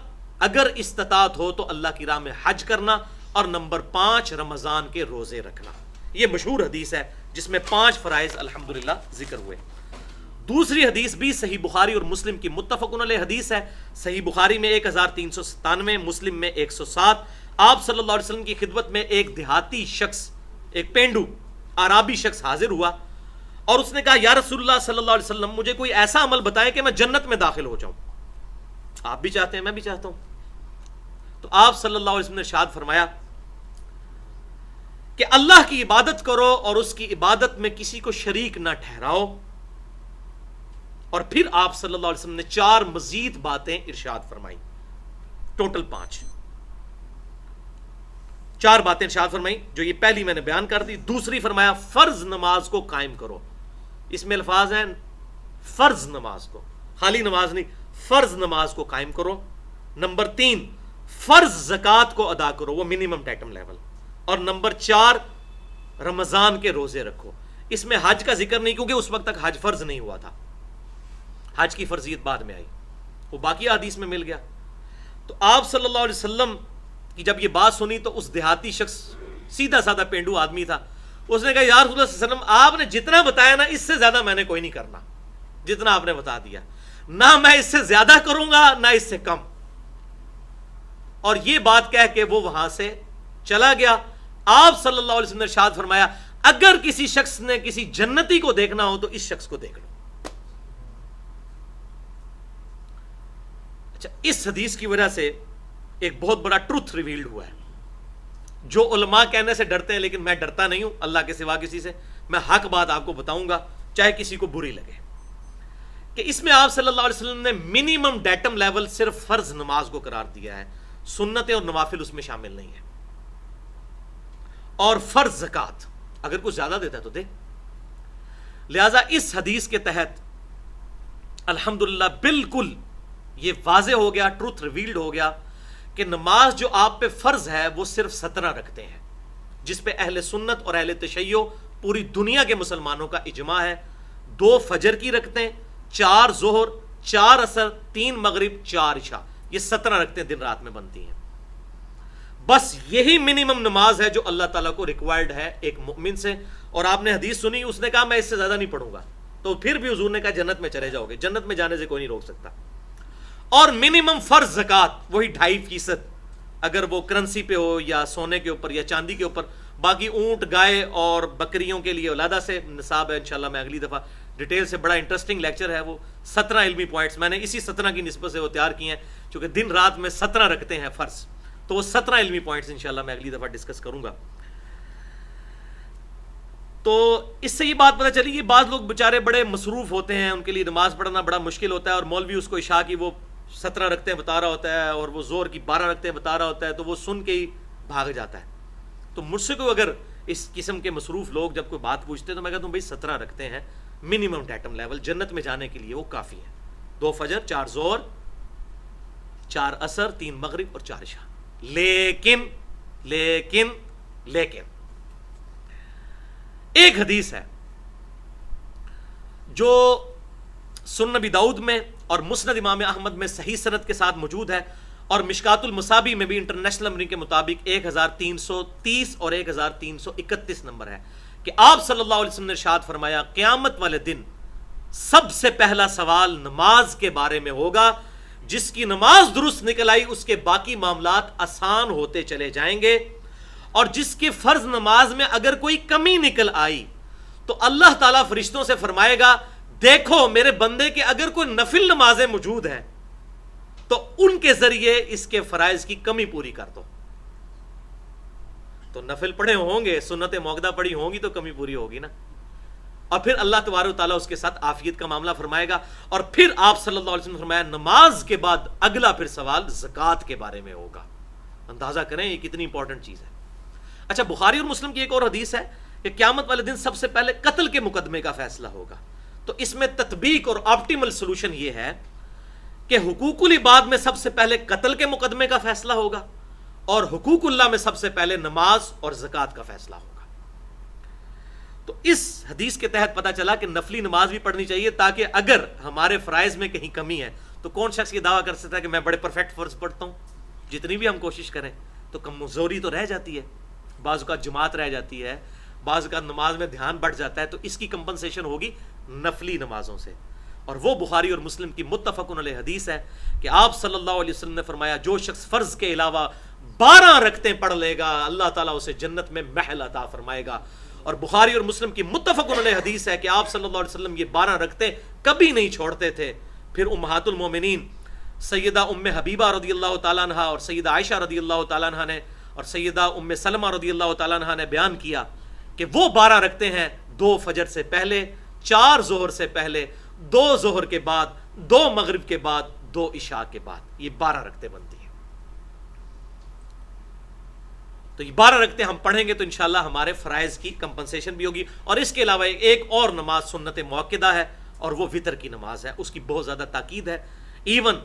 اگر استطاعت ہو تو اللہ کی راہ میں حج کرنا، اور نمبر 5 رمضان کے روزے رکھنا۔ یہ مشہور حدیث ہے جس میں 5 فرائض الحمدللہ ذکر ہوئے۔ دوسری حدیث بھی صحیح بخاری اور مسلم کی متفقن علیہ حدیث ہے۔ صحیح بخاری میں 1397، مسلم میں 107۔ آپ صلی اللہ علیہ وسلم کی خدمت میں ایک دیہاتی شخص، ایک پینڈو عرابی شخص حاضر ہوا، اور اس نے کہا یا رسول اللہ صلی اللہ علیہ وسلم مجھے کوئی ایسا عمل بتائیں کہ میں جنت میں داخل ہو جاؤں۔ آپ بھی چاہتے ہیں، میں بھی چاہتا ہوں۔ تو آپ صلی اللہ علیہ وسلم نے ارشاد فرمایا کہ اللہ کی عبادت کرو اور اس کی عبادت میں کسی کو شریک نہ ٹھہراؤ۔ اور پھر آپ صلی اللہ علیہ وسلم نے 4 مزید باتیں ارشاد فرمائی، ٹوٹل 5 باتیں ارشاد فرمائی، جو یہ پہلی میں نے بیان کر دی۔ دوسری فرمایا فرض نماز کو قائم کرو، اس میں الفاظ ہیں فرض نماز کو، خالی نماز نہیں، فرض نماز کو قائم کرو۔ نمبر 3 فرض زکوٰۃ کو ادا کرو، وہ منیمم ٹیٹم لیول۔ اور نمبر 4 رمضان کے روزے رکھو۔ اس میں حج کا ذکر نہیں، کیونکہ اس وقت تک حج فرض نہیں ہوا تھا، حج کی فرضیت بعد میں آئی، وہ باقی حدیث میں مل گیا۔ تو آپ صلی اللہ علیہ وسلم کی جب یہ بات سنی تو اس دیہاتی شخص، سیدھا سادہ پینڈو آدمی تھا، اس نے کہا یا رسول اللہ صلی اللہ علیہ وسلم آپ نے جتنا بتایا نا اس سے زیادہ میں نے کوئی نہیں کرنا، جتنا آپ نے بتا دیا، نہ میں اس سے زیادہ کروں گا نہ اس سے کم۔ اور یہ بات کہہ کے وہ وہاں سے چلا گیا۔ آپ صلی اللہ علیہ وسلم نے ارشاد فرمایا اگر کسی شخص نے کسی جنتی کو دیکھنا ہو تو اس شخص کو دیکھ لو۔ اچھا، اس حدیث کی وجہ سے ایک بہت بڑا ٹروتھ ریویلڈ ہوا ہے جو علماء کہنے سے ڈرتے ہیں، لیکن میں ڈرتا نہیں ہوں اللہ کے سوا کسی سے. میں حق بات آپ کو بتاؤں گا چاہے کسی کو بری لگے، کہ اس میں آپ صلی اللہ علیہ وسلم نے منیمم ڈیٹم لیول صرف فرض نماز کو قرار دیا ہے، سنتیں اور نوافل اس میں شامل نہیں ہیں. اور فرض زکات اگر کوئی زیادہ دیتا ہے تو دے. لہذا اس حدیث کے تحت الحمدللہ بالکل یہ واضح ہو گیا، ٹروتھ ریویلڈ ہو گیا کہ نماز جو آپ پہ فرض ہے وہ صرف 17 رکھتے ہیں، جس پہ اہل سنت اور اہل تشیع پوری دنیا کے مسلمانوں کا اجماع ہے. 2 فجر کی رکھتے ہیں، 4 ظہر، 4 عصر، 3 مغرب، 4 عشاء، یہ 17 رکھتے ہیں، دن رات میں بنتی ہیں. بس یہی منیمم نماز ہے جو اللہ تعالیٰ کو ریکوائرڈ ہے ایک مومن سے. اور آپ نے حدیث سنی، اس نے کہا میں اس سے زیادہ نہیں پڑھوں گا، تو پھر بھی حضور نے کہا جنت میں چلے جاؤ گے، جنت میں جانے سے کوئی نہیں روک سکتا. اور منیمم فرض زکات وہی 2.5%، اگر وہ کرنسی پہ ہو یا سونے کے اوپر یا چاندی کے اوپر. باقی اونٹ، گائے اور بکریوں کے لیے علیحدہ سے نصاب ہے. انشاءاللہ میں اگلی دفعہ ڈیٹیل سے، بڑا انٹرسٹنگ لیکچر ہے وہ، 17 علمی پوائنٹس میں نے اسی 17 کی نسبت سے وہ تیار کیے ہیں، چونکہ دن رات میں 17 رکھتے ہیں فرض، تو وہ 17 علمی پوائنٹس انشاءاللہ میں اگلی دفعہ ڈسکس کروں گا. تو اس سے یہ بات پتہ چلی کہ بعض لوگ بیچارے بڑے مصروف ہوتے ہیں، ان کے لیے نماز پڑھنا بڑا مشکل ہوتا ہے، اور مولوی اس کو عشاء کی وہ 17 رکھتے ہیں بتا رہا ہوتا ہے، اور وہ زور کی 12 رکھتے ہیں بتا رہا ہوتا ہے، تو وہ سن کے ہی بھاگ جاتا ہے. تو مجھ سے کوئی اگر اس قسم کے مصروف لوگ جب کوئی بات پوچھتے ہیں تو میں کہتا ہوں بھائی 17 رکھتے ہیں منیمم ڈیٹم لیول، جنت میں جانے کے لیے وہ کافی ہے. 2 فجر، 4 ظہر، 4 عصر، 3 مغرب اور 4 عشاء. لیکن ایک حدیث ہے جو سنن نبی داؤد میں اور مسند امام احمد میں صحیح سند کے ساتھ موجود ہے، اور مشکات المصابی میں بھی انٹرنیشنل نمبرنگ کے مطابق 1330 اور 1331 نمبر ہے، کہ آپ صلی اللہ علیہ وسلم نے ارشاد فرمایا قیامت والے دن سب سے پہلا سوال نماز کے بارے میں ہوگا. جس کی نماز درست نکل آئی اس کے باقی معاملات آسان ہوتے چلے جائیں گے، اور جس کی فرض نماز میں اگر کوئی کمی نکل آئی تو اللہ تعالیٰ فرشتوں سے فرمائے گا دیکھو میرے بندے کے اگر کوئی نفل نمازیں موجود ہیں تو ان کے ذریعے اس کے فرائض کی کمی پوری کر دو. تو نفل پڑھے ہوں گے، سنت موقدہ پڑھی ہوں گی تو کمی پوری ہوگی نا. اور پھر اللہ تبارک و تعالیٰ اس کے ساتھ عافیت کا معاملہ فرمائے گا. اور پھر آپ صلی اللہ علیہ وسلم نے فرمایا نماز کے بعد اگلا پھر سوال زکوٰۃ کے بارے میں ہوگا. اندازہ کریں یہ کتنی امپورٹنٹ چیز ہے. اچھا، بخاری اور مسلم کی ایک اور حدیث ہے کہ قیامت والے دن سب سے پہلے قتل کے مقدمے کا فیصلہ ہوگا. تو اس میں تطبیق اور آپٹیمل سولوشن یہ ہے کہ حقوق العباد میں سب سے پہلے قتل کے مقدمے کا فیصلہ ہوگا، اور حقوق اللہ میں سب سے پہلے نماز اور زکوٰۃ کا فیصلہ ہوگا. تو اس حدیث کے تحت پتہ چلا کہ نفلی نماز بھی پڑھنی چاہیے، تاکہ اگر ہمارے فرائض میں کہیں کمی ہے تو کون شخص یہ دعویٰ کر سکتا ہے کہ میں بڑے پرفیکٹ فرض پڑھتا ہوں. جتنی بھی ہم کوشش کریں تو کمزوری تو رہ جاتی ہے، بعض اوقات جماعت رہ جاتی ہے، بعض اوقات نماز میں دھیان بڑھ جاتا ہے. تو اس کی کمپنسیشن ہوگی نفلی نمازوں سے. اور وہ بخاری اور مسلم کی متفق علیہ حدیث ہے کہ آپ صلی اللہ علیہ وسلم نے فرمایا جو شخص فرض کے علاوہ 12 رکعتیں پڑھ لے گا اللہ تعالیٰ اسے جنت میں محل عطا فرمائے گا. اور بخاری اور مسلم کی متفق علیہ حدیث ہے کہ آپ صلی اللہ علیہ وسلم یہ 12 رکعتیں کبھی نہیں چھوڑتے تھے. پھر امہات المومنین سیدہ ام حبیبہ رضی اللہ تعالیٰ عنہ اور سیدہ عائشہ رضی اللہ تعالیٰ عنہ نے اور سیدہ ام سلمہ رضی اللہ تعالیٰ عنہ نے بیان کیا کہ وہ 12 رکعتیں ہیں 2 فجر سے پہلے، 4 ظہر سے پہلے، 2 ظہر کے بعد، 2 مغرب کے بعد، 2 عشاء کے بعد. یہ 12 رکعتیں بنتی ہیں. تو یہ 12 رکعتیں ہم پڑھیں گے تو انشاءاللہ ہمارے فرائض کی کمپنسیشن بھی ہوگی. اور اس کے علاوہ ایک اور نماز سنت موقدہ ہے، اور وہ وتر کی نماز ہے. اس کی بہت زیادہ تاکید ہے. ایون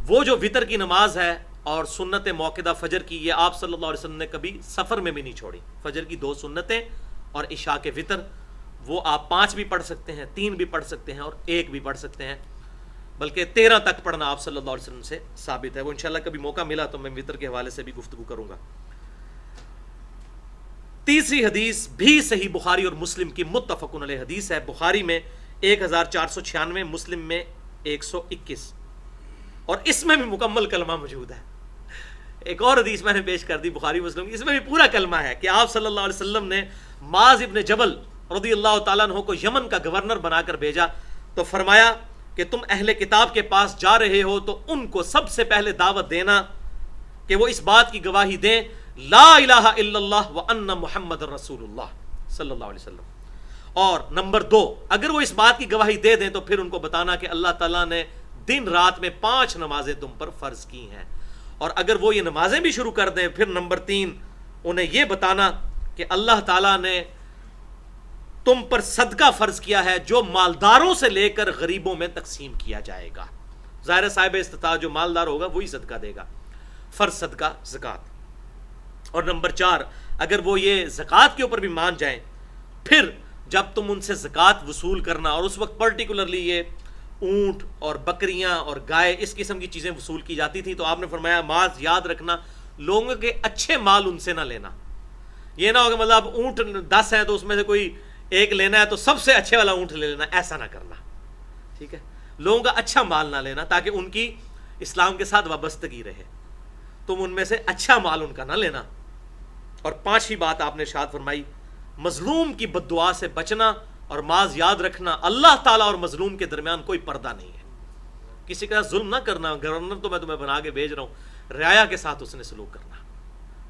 وہ جو وتر کی نماز ہے اور سنت موقدہ فجر کی، یہ آپ صلی اللہ علیہ وسلم نے کبھی سفر میں بھی نہیں چھوڑی. فجر کی 2 سنتیں اور عشاء کے وتر، وہ آپ 5 بھی پڑھ سکتے ہیں، 3 بھی پڑھ سکتے ہیں اور 1 بھی پڑھ سکتے ہیں. بلکہ 13 تک پڑھنا آپ صلی اللہ علیہ وسلم سے ثابت ہے. وہ انشاءاللہ کبھی موقع ملا تو میں وتر کے حوالے سے بھی گفتگو کروں گا. تیسری حدیث بھی صحیح بخاری اور مسلم کی متفق علیہ حدیث ہے. بخاری میں 1496، مسلم میں 121، اور اس میں بھی مکمل کلمہ موجود ہے. ایک اور حدیث میں نے پیش کر دی بخاری مسلم کی، اس میں بھی پورا کلمہ ہے کہ آپ صلی اللہ علیہ وسلم نے معاذ ابن جبل رضی اللہ تعالیٰ عنہ کو یمن کا گورنر بنا کر بھیجا تو فرمایا کہ تم اہل کتاب کے پاس جا رہے ہو تو ان کو سب سے پہلے دعوت دینا کہ وہ اس بات کی گواہی دیں لا الہ الا اللہ وان محمد رسول اللہ صلی اللہ علیہ وسلم. اور نمبر 2، اگر وہ اس بات کی گواہی دے دیں تو پھر ان کو بتانا کہ اللہ تعالیٰ نے دن رات میں 5 نمازیں تم پر فرض کی ہیں. اور اگر وہ یہ نمازیں بھی شروع کر دیں، پھر نمبر 3 انہیں یہ بتانا کہ اللہ تعالیٰ نے تم پر صدقہ فرض کیا ہے جو مالداروں سے لے کر غریبوں میں تقسیم کیا جائے گا. ظاہر صاحب استطاعت جو مالدار ہوگا وہی صدقہ دے گا، فرض صدقہ زکوٰۃ. اور نمبر 4، اگر وہ یہ زکوٰۃ کے اوپر بھی مان جائیں، پھر جب تم ان سے زکوٰۃ وصول کرنا، اور اس وقت پرٹیکولرلی یہ اونٹ اور بکریاں اور گائے اس قسم کی چیزیں وصول کی جاتی تھی، تو آپ نے فرمایا معاذ یاد رکھنا لوگوں کے اچھے مال ان سے نہ لینا. یہ نہ ہو کہ مطلب اونٹ 10 ہیں تو اس میں سے کوئی ایک لینا ہے تو سب سے اچھے والا اونٹ لے لینا، ایسا نہ کرنا. ٹھیک ہے، لوگوں کا اچھا مال نہ لینا تاکہ ان کی اسلام کے ساتھ وابستگی رہے. تم ان میں سے اچھا مال ان کا نہ لینا. اور 5ویں بات آپ نے ارشاد فرمائی مظلوم کی بد دعا سے بچنا، اور معاذ یاد رکھنا اللہ تعالیٰ اور مظلوم کے درمیان کوئی پردہ نہیں ہے. کسی کا ظلم نہ کرنا. گورنر تو میں تمہیں بنا کے بھیج رہا ہوں، رعایا کے ساتھ اس نے سلوک کرنا.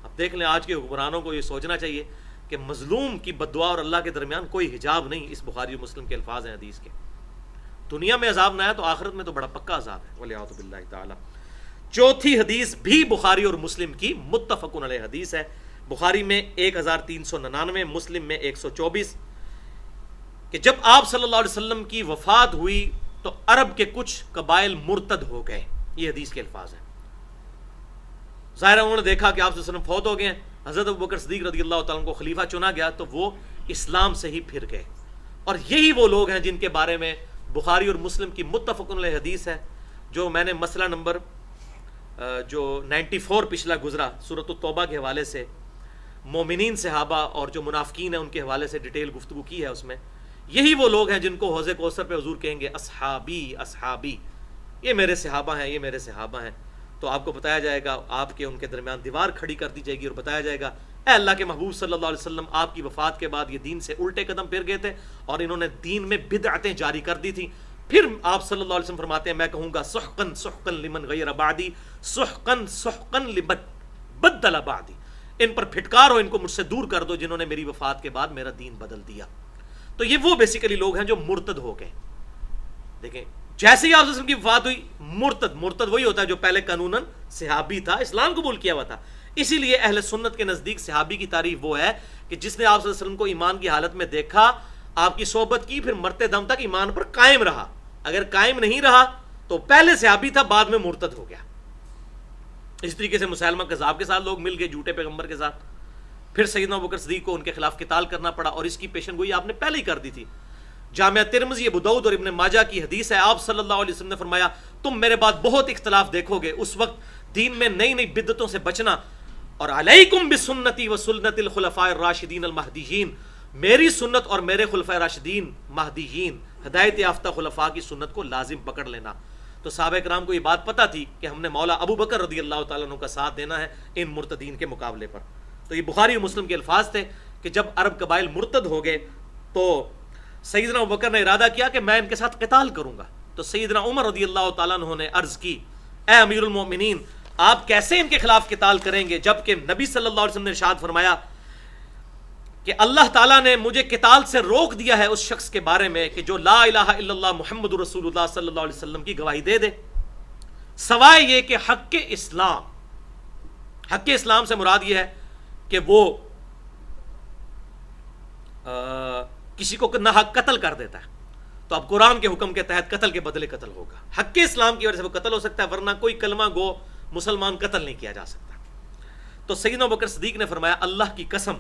اب دیکھ لیں آج کے حکمرانوں کو یہ سوچنا چاہیے کہ مظلوم کی بد دعا اور اللہ کے درمیان کوئی حجاب نہیں. اس بخاری و مسلم کے الفاظ ہیں حدیث کے. دنیا میں عذاب نہ ہے تو آخرت میں تو بڑا پکا عذاب ہے، ولیعوذ باللہ تعالی. 4تھی حدیث بھی بخاری اور مسلم کی متفق علیہ حدیث ہے. بخاری میں 1399، مسلم میں 124، کہ جب آپ صلی اللہ علیہ وسلم کی وفات ہوئی تو عرب کے کچھ قبائل مرتد ہو گئے. یہ حدیث کے الفاظ ہیں. ظاہر انہوں نے دیکھا کہ آپ صلی اللہ علیہ وسلم فوت ہو گئے ہیں، حضرت ابوبکر صدیق رضی اللہ تعالیٰ عنہ کو خلیفہ چنا گیا تو وہ اسلام سے ہی پھر گئے. اور یہی وہ لوگ ہیں جن کے بارے میں بخاری اور مسلم کی متفق علیہ حدیث ہے، جو میں نے مسئلہ نمبر جو 94 پچھلا گزرا سورۃ التوبہ کے حوالے سے مومنین صحابہ اور جو منافقین ہیں ان کے حوالے سے ڈیٹیل گفتگو کی ہے. اس میں یہی وہ لوگ ہیں جن کو حوض کوثر پہ حضور کہیں گے اصحابی اصحابی، یہ میرے صحابہ ہیں، یہ میرے صحابہ ہیں. تو آپ کو بتایا جائے گا، آپ کے ان کے درمیان دیوار کھڑی کر دی جائے گی اور بتایا جائے گا اے اللہ کے محبوب صلی اللہ علیہ وسلم، آپ کی وفات کے بعد یہ دین سے الٹے قدم پھر گئے تھے اور انہوں نے دین میں بدعتیں جاری کر دی تھیں. پھر آپ صلی اللہ علیہ وسلم فرماتے ہیں میں کہوں گا سحقن سحقن لمن غیر بعدی، سحقن سحقن لمن بدل بعدی، ان پر پھٹکار ہو، ان کو مجھ سے دور کر دو جنہوں نے میری وفات کے بعد میرا دین بدل دیا. تو یہ وہ بیسیکلی لوگ ہیں جو مرتد ہو گئے. دیکھیں جیسے ہی آپ صلی اللہ علیہ وسلم کی وفات ہوئی، مرتد وہی ہوتا ہے جو پہلے قانوناً صحابی تھا، اسلام قبول کیا ہوا تھا. اسی لیے اہل سنت کے نزدیک صحابی کی تعریف وہ ہے کہ جس نے آپ صلی اللہ علیہ وسلم کو ایمان کی حالت میں دیکھا، آپ کی صحبت کی، پھر مرتے دم تک ایمان پر قائم رہا. اگر قائم نہیں رہا تو پہلے صحابی تھا بعد میں مرتد ہو گیا. اس طریقے سے مسلمہ کذاب کے ساتھ لوگ مل گئے، جھوٹے پیغمبر کے ساتھ. پھر سیدنا ابوبکر صدیق کو ان کے خلاف قتال کرنا پڑا، اور اس کی پیشن گوئی آپ نے پہلے ہی کر دی تھی. جامعہ ترمذی، ابو داؤد اور ابن ماجہ کی حدیث ہے، آپ صلی اللہ علیہ وسلم نے فرمایا تم میرے بعد بہت اختلاف دیکھو گے، اس وقت دین میں نئی نئی بدعتوں سے بچنا، اور علیکم بسنتی و سنت الخلفاء الراشدین المہدیین، میری سنت اور میرے خلفاء راشدین مہدیین ہدایت یافتہ خلفاء کی سنت کو لازم پکڑ لینا. تو صحابہ کرام کو یہ بات پتہ تھی کہ ہم نے مولا ابو بکر رضی اللہ تعالیٰ عنہ کا ساتھ دینا ہے ان مرتدین کے مقابلے پر. تو یہ بخاری و مسلم کے الفاظ تھے کہ جب عرب قبائل مرتد ہو گئے تو سیدنا ابو بکر نے ارادہ کیا کہ میں ان کے ساتھ قتال کروں گا. تو سیدنا عمر رضی اللہ تعالیٰ عنہ نے عرض کی اے امیر المومنین آپ کیسے ان کے خلاف قتال کریں گے جبکہ نبی صلی اللہ علیہ وسلم نے ارشاد فرمایا کہ اللہ تعالیٰ نے مجھے قتال سے روک دیا ہے اس شخص کے بارے میں کہ جو لا الہ الا اللہ محمد رسول اللہ صلی اللہ علیہ وسلم کی گواہی دے دے، سوائے یہ کہ حق اسلام سے مراد یہ ہے کہ وہ کسی کو نہ حق قتل کر دیتا ہے. تو اب قرآن کے حکم کے تحت قتل کے بدلے قتل ہوگا. حق اسلام کی وجہ سے وہ قتل ہو سکتا ہے، ورنہ کوئی کلمہ گو مسلمان قتل نہیں کیا جا سکتا. تو سیدنا ابوبکر صدیق نے فرمایا اللہ کی قسم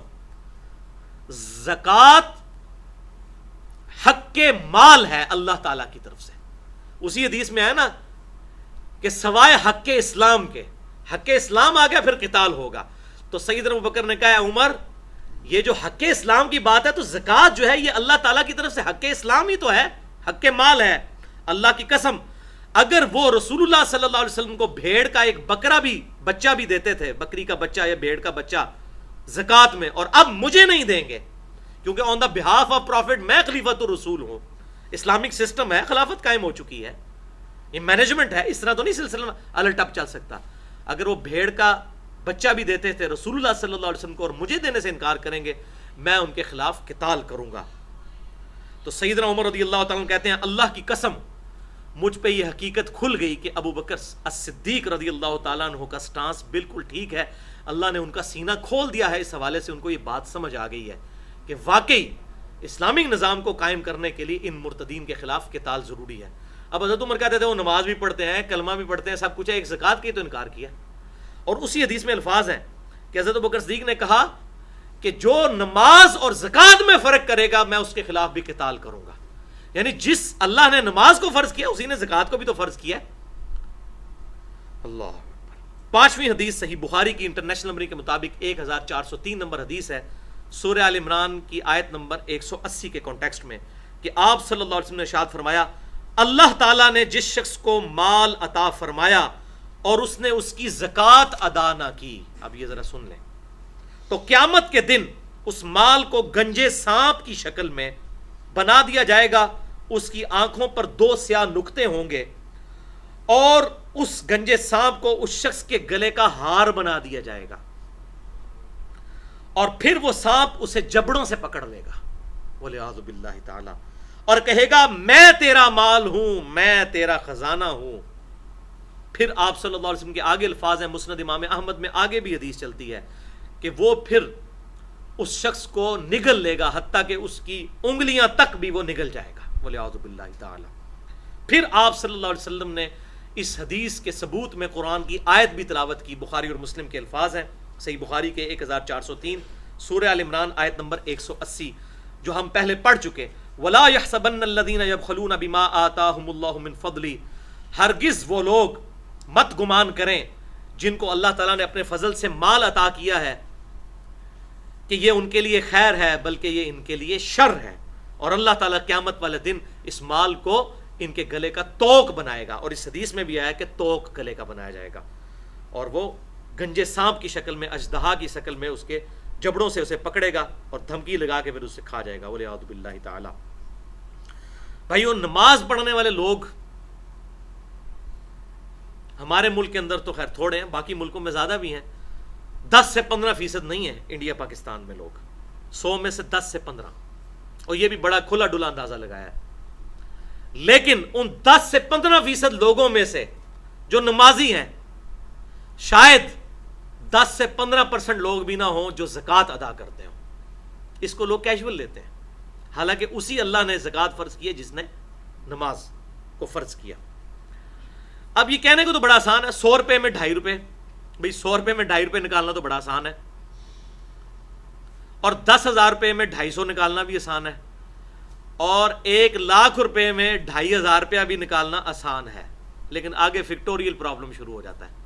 زکوٰۃ حق کے مال ہے اللہ تعالیٰ کی طرف سے. اسی حدیث میں ہے نا کہ سوائے حق اسلام کے، حق اسلام آ گیا پھر قتال ہوگا. تو سیدنا ابوبکر نے کہا عمر یہ جو حق اسلام کی بات ہے تو زکوٰۃ جو ہے یہ اللہ تعالیٰ کی طرف سے حق اسلام ہی تو ہے، حق مال ہے. اللہ کی قسم اگر وہ رسول اللہ صلی اللہ علیہ وسلم کو بھیڑ کا ایک بچہ بھی دیتے تھے، بکری کا بچہ یا بھیڑ کا بچہ زکوٰۃ میں، اور اب مجھے نہیں دیں گے کیونکہ آن دا بہاف آف پروفٹ میں خلیفۃ الرسول ہوں. اسلامک سسٹم ہے، خلافت قائم ہو چکی ہے، یہ مینجمنٹ ہے، اس طرح تو نہیں سلسلہ الٹ اپ چل سکتا. اگر وہ بھیڑ کا بچہ بھی دیتے تھے رسول اللہ صلی اللہ علیہ وسلم کو اور مجھے دینے سے انکار کریں گے میں ان کے خلاف قتال کروں گا. تو سیدنا عمر رضی اللہ تعالیٰ عنہ کہتے ہیں اللہ کی قسم مجھ پہ یہ حقیقت کھل گئی کہ ابو بکر الصدیق رضی اللہ تعالیٰ عنہ کا سٹانس بالکل ٹھیک ہے. اللہ نے ان کا سینہ کھول دیا ہے. اس حوالے سے ان کو یہ بات سمجھ آ گئی ہے کہ واقعی اسلامک نظام کو قائم کرنے کے لیے ان مرتدین کے خلاف قتال ضروری ہے. اب حضرت عمر کہتے تھے وہ نماز بھی پڑھتے ہیں, کلمہ بھی پڑھتے ہیں, سب کچھ ہے, ایک زکوٰۃ کی تو انکار کیا. اور اسی حدیث میں الفاظ ہیں کہ حضرت ابوبکر صدیق نے کہا کہ جو نماز اور زکوٰۃ میں فرق کرے گا میں اس کے خلاف بھی قتال کروں گا. یعنی جس اللہ نے نماز کو فرض کیا اسی نے زکوٰۃ کو بھی تو فرض کیا. اللہ. 5ویں حدیث صحیح بخاری کی انٹرنیشنل نمبر کے مطابق 1403 نمبر حدیث ہے, سورہ آل عمران کی آیت نمبر 180 کے کانٹیکسٹ میں, کہ آپ صلی اللہ علیہ وسلم نے ارشاد فرمایا اللہ تعالیٰ نے جس شخص کو مال عطا فرمایا اور اس نے اس کی زکوٰۃ ادا نہ کی, اب یہ ذرا سن لیں, تو قیامت کے دن اس مال کو گنجے سانپ کی شکل میں بنا دیا جائے گا, اس کی آنکھوں پر 2 سیاہ نقطے ہوں گے اور اس گنجے سانپ کو اس شخص کے گلے کا ہار بنا دیا جائے گا, اور پھر وہ سانپ اسے جبڑوں سے پکڑ لے گا والعیاذ باللہ تعالی, اور کہے گا میں تیرا مال ہوں, میں تیرا خزانہ ہوں. پھر آپ صلی اللہ علیہ وسلم کے آگے الفاظ ہیں مسند امام احمد میں, آگے بھی حدیث چلتی ہے کہ وہ پھر اس شخص کو نگل لے گا حتیٰ کہ اس کی انگلیاں تک بھی وہ نگل جائے گا والعیاذ باللہ تعالی. پھر آپ صلی اللہ علیہ وسلم نے اس حدیث کے ثبوت میں قرآن کی آیت بھی تلاوت کی. بخاری اور مسلم کے الفاظ ہیں صحیح بخاری کے 1403 سورہ آل عمران آیت نمبر 180 جو ہم پہلے پڑھ چکے. وَلَا يَحْسَبَنَّ الَّذِينَ يَبْخَلُونَ بِمَا آتَاهُمُ اللَّهُ مِنْ فَضْلِهِ, ہرگز وہ لوگ مت گمان کریں جن کو اللہ تعالیٰ نے اپنے فضل سے مال عطا کیا ہے کہ یہ ان کے لیے خیر ہے, بلکہ یہ ان کے لیے شر ہے. اور اللہ تعالیٰ قیامت والے دن اس مال کو ان کے گلے کا توق بنائے گا, اور اس حدیث میں بھی آیا کہ توق گلے کا بنایا جائے گا, اور وہ گنجے سانپ کی شکل میں, اژدہا کی شکل میں اس کے جبڑوں سے اسے پکڑے گا اور دھمکی لگا کے پھر اسے کھا جائے گا والعیاذ باللہ تعالی. بھائیو, نماز پڑھنے والے لوگ ہمارے ملک کے اندر تو خیر تھوڑے ہیں, باقی ملکوں میں زیادہ بھی ہیں. 10 سے 15% نہیں ہے انڈیا پاکستان میں لوگ, 100 میں سے 10 سے 15, اور یہ بھی بڑا کھلا ڈلا اندازہ لگایا ہے. لیکن ان 10 سے 15% لوگوں میں سے جو نمازی ہیں شاید 10 سے 15% لوگ بھی نہ ہوں جو زکوٰۃ ادا کرتے ہوں. اس کو لوگ کیجول لیتے ہیں, حالانکہ اسی اللہ نے زکوٰۃ فرض کی ہے جس نے نماز کو فرض کیا. اب یہ کہنے کو تو بڑا آسان ہے, 100 روپے میں 2.5 روپے, بھئی 100 روپے میں 2.5 روپے نکالنا تو بڑا آسان ہے, اور 10,000 روپے میں 250 نکالنا بھی آسان ہے, اور 1,00,000 روپے میں 2,500 روپیہ بھی نکالنا آسان ہے. لیکن آگے فیکٹوریل پرابلم شروع ہو جاتا ہے.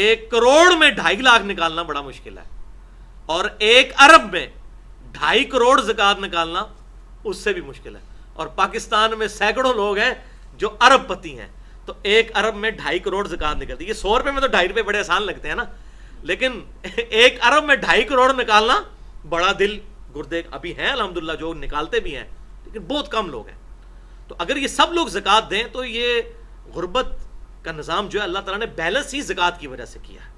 1 کروڑ میں 2.5 لاکھ نکالنا بڑا مشکل ہے, اور 1 ارب میں 2.5 کروڑ زکوٰۃ نکالنا اس سے بھی مشکل ہے. اور پاکستان میں سینکڑوں لوگ ہیں جو ارب پتی ہیں, تو 1 ارب میں 2.5 کروڑ زکوٰۃ نکلتی ہے. 100 روپے میں تو 2.5 روپے بڑے آسان لگتے ہیں نا, لیکن 1 ارب میں 2.5 کروڑ نکالنا بڑا دل گردے. ابھی ہیں الحمدللہ جو نکالتے بھی ہیں, لیکن بہت کم لوگ ہیں. تو اگر یہ سب لوگ زکوٰۃ دیں تو یہ غربت کا نظام جو ہے اللہ تعالیٰ نے بیلنس ہی زکوٰۃ کی وجہ سے کیا ہے.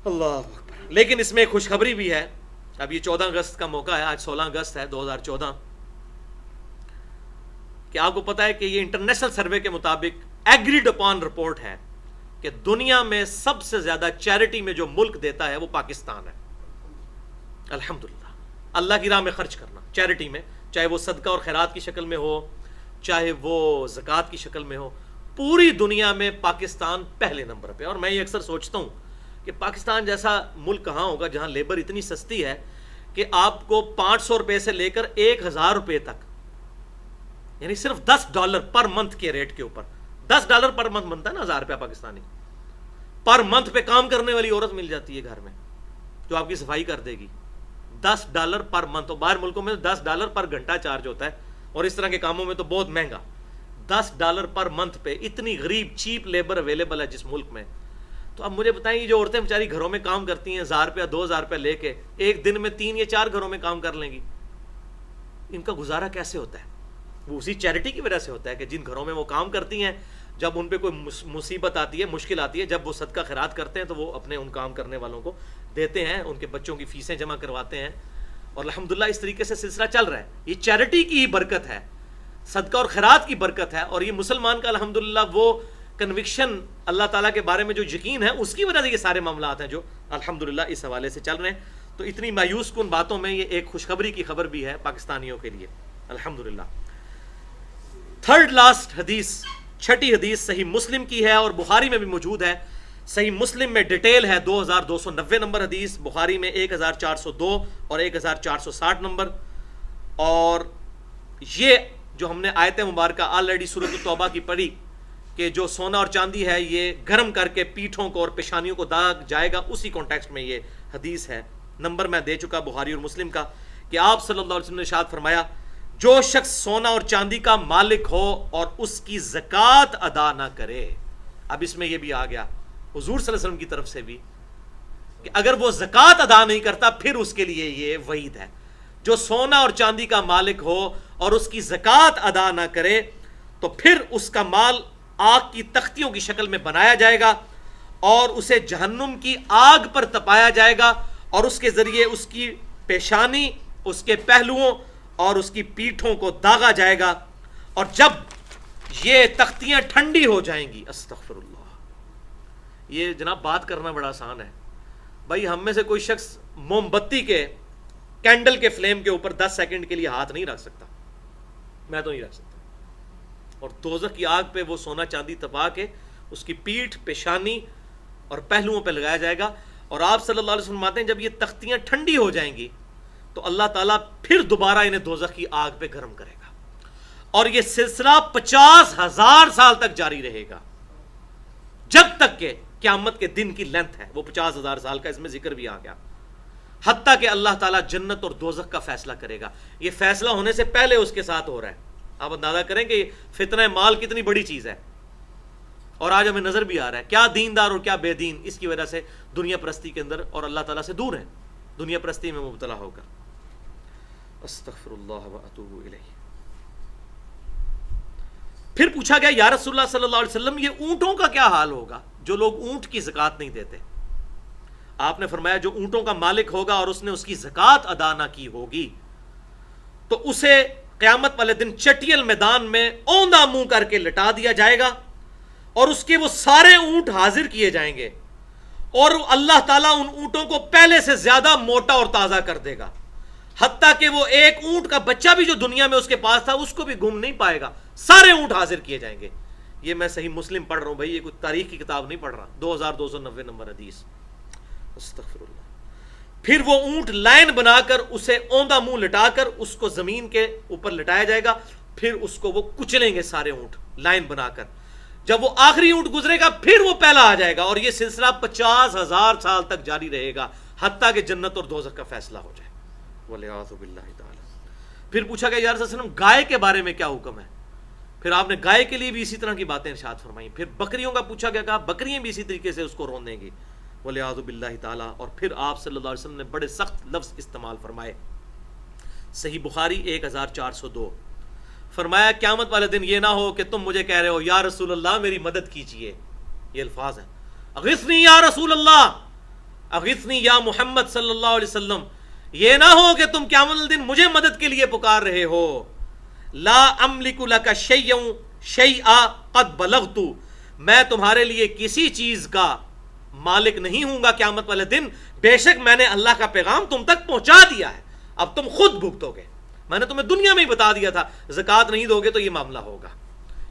اللہ اکبر. لیکن اس میں ایک خوشخبری بھی ہے. اب یہ 14 اگست کا موقع ہے, آج 16 اگست ہے 2014, کہ آپ کو پتا ہے کہ یہ انٹرنیشنل سروے کے مطابق ایگریڈ اپون رپورٹ ہے کہ دنیا میں سب سے زیادہ چیریٹی میں جو ملک دیتا ہے وہ پاکستان ہے. الحمدللہ, اللہ کی راہ میں خرچ کرنا چیریٹی میں, چاہے وہ صدقہ اور خیرات کی شکل میں ہو, چاہے وہ زکوٰۃ کی شکل میں ہو, پوری دنیا میں پاکستان پہلے نمبر پہ. اور میں یہ اکثر سوچتا ہوں کہ پاکستان جیسا ملک کہاں ہوگا جہاں لیبر اتنی سستی ہے کہ آپ کو 500 روپے سے لے کر 1,000 روپے تک, یعنی صرف $10 پر منتھ کے ریٹ کے اوپر, $10 پر منتھ بنتا ہے نا 1,000 روپیہ پاکستانی, پر منتھ پہ کام کرنے والی عورت مل جاتی ہے گھر میں جو آپ کی صفائی کر دے گی. $10 پر منتھ. اور باہر ملکوں میں $10 پر گھنٹہ چارج ہوتا ہے, اور اس طرح کے کاموں میں تو بہت مہنگا. $10 پر منتھ پہ اتنی غریب چیپ لیبر اویلیبل ہے جس ملک میں. تو اب مجھے بتائیں, یہ جو عورتیں بیچاری گھروں میں کام کرتی ہیں 1,000 روپیہ 2,000 روپیہ لے کے, ایک دن میں 3 یا 4 گھروں میں کام کر لیں گی, ان کا گزارا کیسے ہوتا ہے؟ وہ اسی چیریٹی کی وجہ سے ہوتا ہے کہ جن گھروں میں وہ کام کرتی ہیں جب ان پہ کوئی مصیبت آتی ہے، مشکل آتی ہے، جب وہ صدقہ خیرات کرتے ہیں تو وہ اپنے ان کام کرنے والوں کو دیتے ہیں، ان کے بچوں کی فیسیں جمع کرواتے ہیں، اور الحمدللہ اس طریقے سے سلسلہ چل رہا ہے. یہ چیریٹی کی ہی برکت ہے، صدقہ اور خیرات کی برکت ہے، اور یہ مسلمان کا الحمدللہ وہ کنوکشن اللہ تعالیٰ کے بارے میں جو یقین ہے اس کی وجہ سے یہ سارے معاملات ہیں جو الحمدللہ اس حوالے سے چل رہے ہیں. تو اتنی مایوس کن باتوں میں یہ ایک خوشخبری کی خبر بھی ہے پاکستانیوں کے لیے الحمدللہ. تھرڈ لاسٹ حدیث، چھٹی حدیث صحیح مسلم کی ہے اور بخاری میں بھی موجود ہے. صحیح مسلم میں ڈیٹیل ہے 2290 نمبر حدیث، بخاری میں 1402 اور 1460 نمبر. اور یہ جو ہم نے آیت مبارکہ آلریڈی سورۃ التوبہ کی پڑھی کہ جو سونا اور چاندی ہے یہ گرم کر کے پیٹھوں کو اور پیشانیوں کو داغ جائے گا، اسی کانٹیکسٹ میں یہ حدیث ہے. نمبر میں دے چکا بخاری اور مسلم کا کہ آپ صلی اللہ علیہ وسلم نے ارشاد فرمایا جو شخص سونا اور چاندی کا مالک ہو اور اس کی زکوٰۃ ادا نہ کرے. اب اس میں یہ بھی آ گیا حضور صلی اللہ علیہ وسلم کی طرف سے بھی کہ اگر وہ زکوٰۃ ادا نہیں کرتا پھر اس کے لیے یہ وعید ہے. جو سونا اور چاندی کا مالک ہو اور اس کی زکوٰۃ ادا نہ کرے تو پھر اس کا مال آگ کی تختیوں کی شکل میں بنایا جائے گا اور اسے جہنم کی آگ پر تپایا جائے گا، اور اس کے ذریعے اس کی پیشانی، اس کے پہلوؤں اور اس کی پیٹھوں کو داغا جائے گا. اور جب یہ تختیاں ٹھنڈی ہو جائیں گی، استغفر اللہ. یہ جناب بات کرنا بڑا آسان ہے بھائی، ہم میں سے کوئی شخص موم بتی کے کینڈل کے فلیم کے اوپر 10 سیکنڈ کے لیے ہاتھ نہیں رکھ سکتا. میں تو نہیں رکھ سکتا. اور دوزخ کی آگ پہ وہ سونا چاندی تپا کے اس کی پیٹھ، پیشانی اور پہلوؤں پہ لگایا جائے گا. اور آپ صلی اللہ علیہ وسلم فرماتے ہیں جب یہ تختیاں ٹھنڈی ہو جائیں گی تو اللہ تعالیٰ پھر دوبارہ انہیں دوزخ کی آگ پہ گرم کرے گا، اور یہ سلسلہ 50,000 سال تک جاری رہے گا، جب تک کہ قیامت کے دن کی لینتھ ہے وہ 50,000 سال کا، اس میں ذکر بھی آ گیا. حتیٰ کہ اللہ تعالیٰ جنت اور دوزخ کا فیصلہ کرے گا. یہ فیصلہ ہونے سے پہلے اس کے ساتھ ہو رہا ہے. آپ اندازہ کریں کہ فتنہ مال کتنی بڑی چیز ہے، اور آج ہمیں نظر بھی آ رہا ہے کیا دیندار اور کیا بے دین اس کی وجہ سے دنیا پرستی کے اندر اور اللہ تعالیٰ سے دور ہیں، دنیا پرستی میں مبتلا ہو کر. استغفر اللہ و اتوب الیہ. پھر پوچھا گیا یا رسول اللہ صلی اللہ علیہ وسلم یہ اونٹوں کا کیا حال ہوگا جو لوگ اونٹ کی زکوٰۃ نہیں دیتے؟ آپ نے فرمایا جو اونٹوں کا مالک ہوگا اور اس نے اس کی زکوٰۃ ادا نہ کی ہوگی تو اسے قیامت والے دن چٹیل میدان میں اوندا منہ کر کے لٹا دیا جائے گا، اور اس کے وہ سارے اونٹ حاضر کیے جائیں گے، اور اللہ تعالیٰ ان اونٹوں کو پہلے سے زیادہ موٹا اور تازہ کر دے گا، حتیٰ کہ وہ ایک اونٹ کا بچہ بھی جو دنیا میں اس کے پاس تھا اس کو بھی گم نہیں پائے گا. سارے اونٹ حاضر کیے جائیں گے. یہ میں صحیح مسلم پڑھ رہا ہوں بھائی، یہ کوئی تاریخ کی کتاب نہیں پڑھ رہا. 2290 نمبر حدیث. استغفر اللہ. پھر وہ اونٹ لائن بنا کر اسے اوندا منہ لٹا کر اس کو زمین کے اوپر لٹایا جائے گا، پھر اس کو وہ کچلیں گے سارے اونٹ لائن بنا کر. جب وہ آخری اونٹ گزرے گا پھر وہ پہلا آ جائے گا، اور یہ سلسلہ 50,000 سال تک جاری رہے گا حتیٰ کہ جنت اور دوزخ کا فیصلہ ہو جائے. والعیاذ باللہ تعالی. پھر پوچھا گیا یا رسول اللہ صلی اللہ علیہ وسلم گائے کے بارے میں کیا حکم ہے؟ پھر آپ نے گائے کے لیے بھی اسی طرح کی باتیں ارشاد فرمائیں. پھر بکریوں کا پوچھا گیا، کہا بکریاں بھی اسی طریقے سے اس کو رون دیں گی. والعیاذ باللہ تعالی. اور پھر آپ صلی اللہ علیہ وسلم نے بڑے سخت لفظ استعمال فرمائے. صحیح بخاری 1402 فرمایا قیامت والے دن یہ نہ ہو کہ تم مجھے کہہ رہے ہو یا رسول اللہ میری مدد کیجئے. یہ الفاظ ہیں، اغثنی یا رسول اللہ، اغثنی یا محمد صلی اللہ علیہ وسلم. یہ نہ ہو کہ تم قیامت والے دن مجھے مدد کے لیے پکار رہے ہو. لا املک لک شیئا قد بلغت، میں تمہارے لیے کسی چیز کا مالک نہیں ہوں گا قیامت والے دن، بے شک میں نے اللہ کا پیغام تم تک پہنچا دیا ہے، اب تم خود بھگتو گے. میں نے تمہیں دنیا میں ہی بتا دیا تھا زکوٰۃ نہیں دو گے تو یہ معاملہ ہوگا.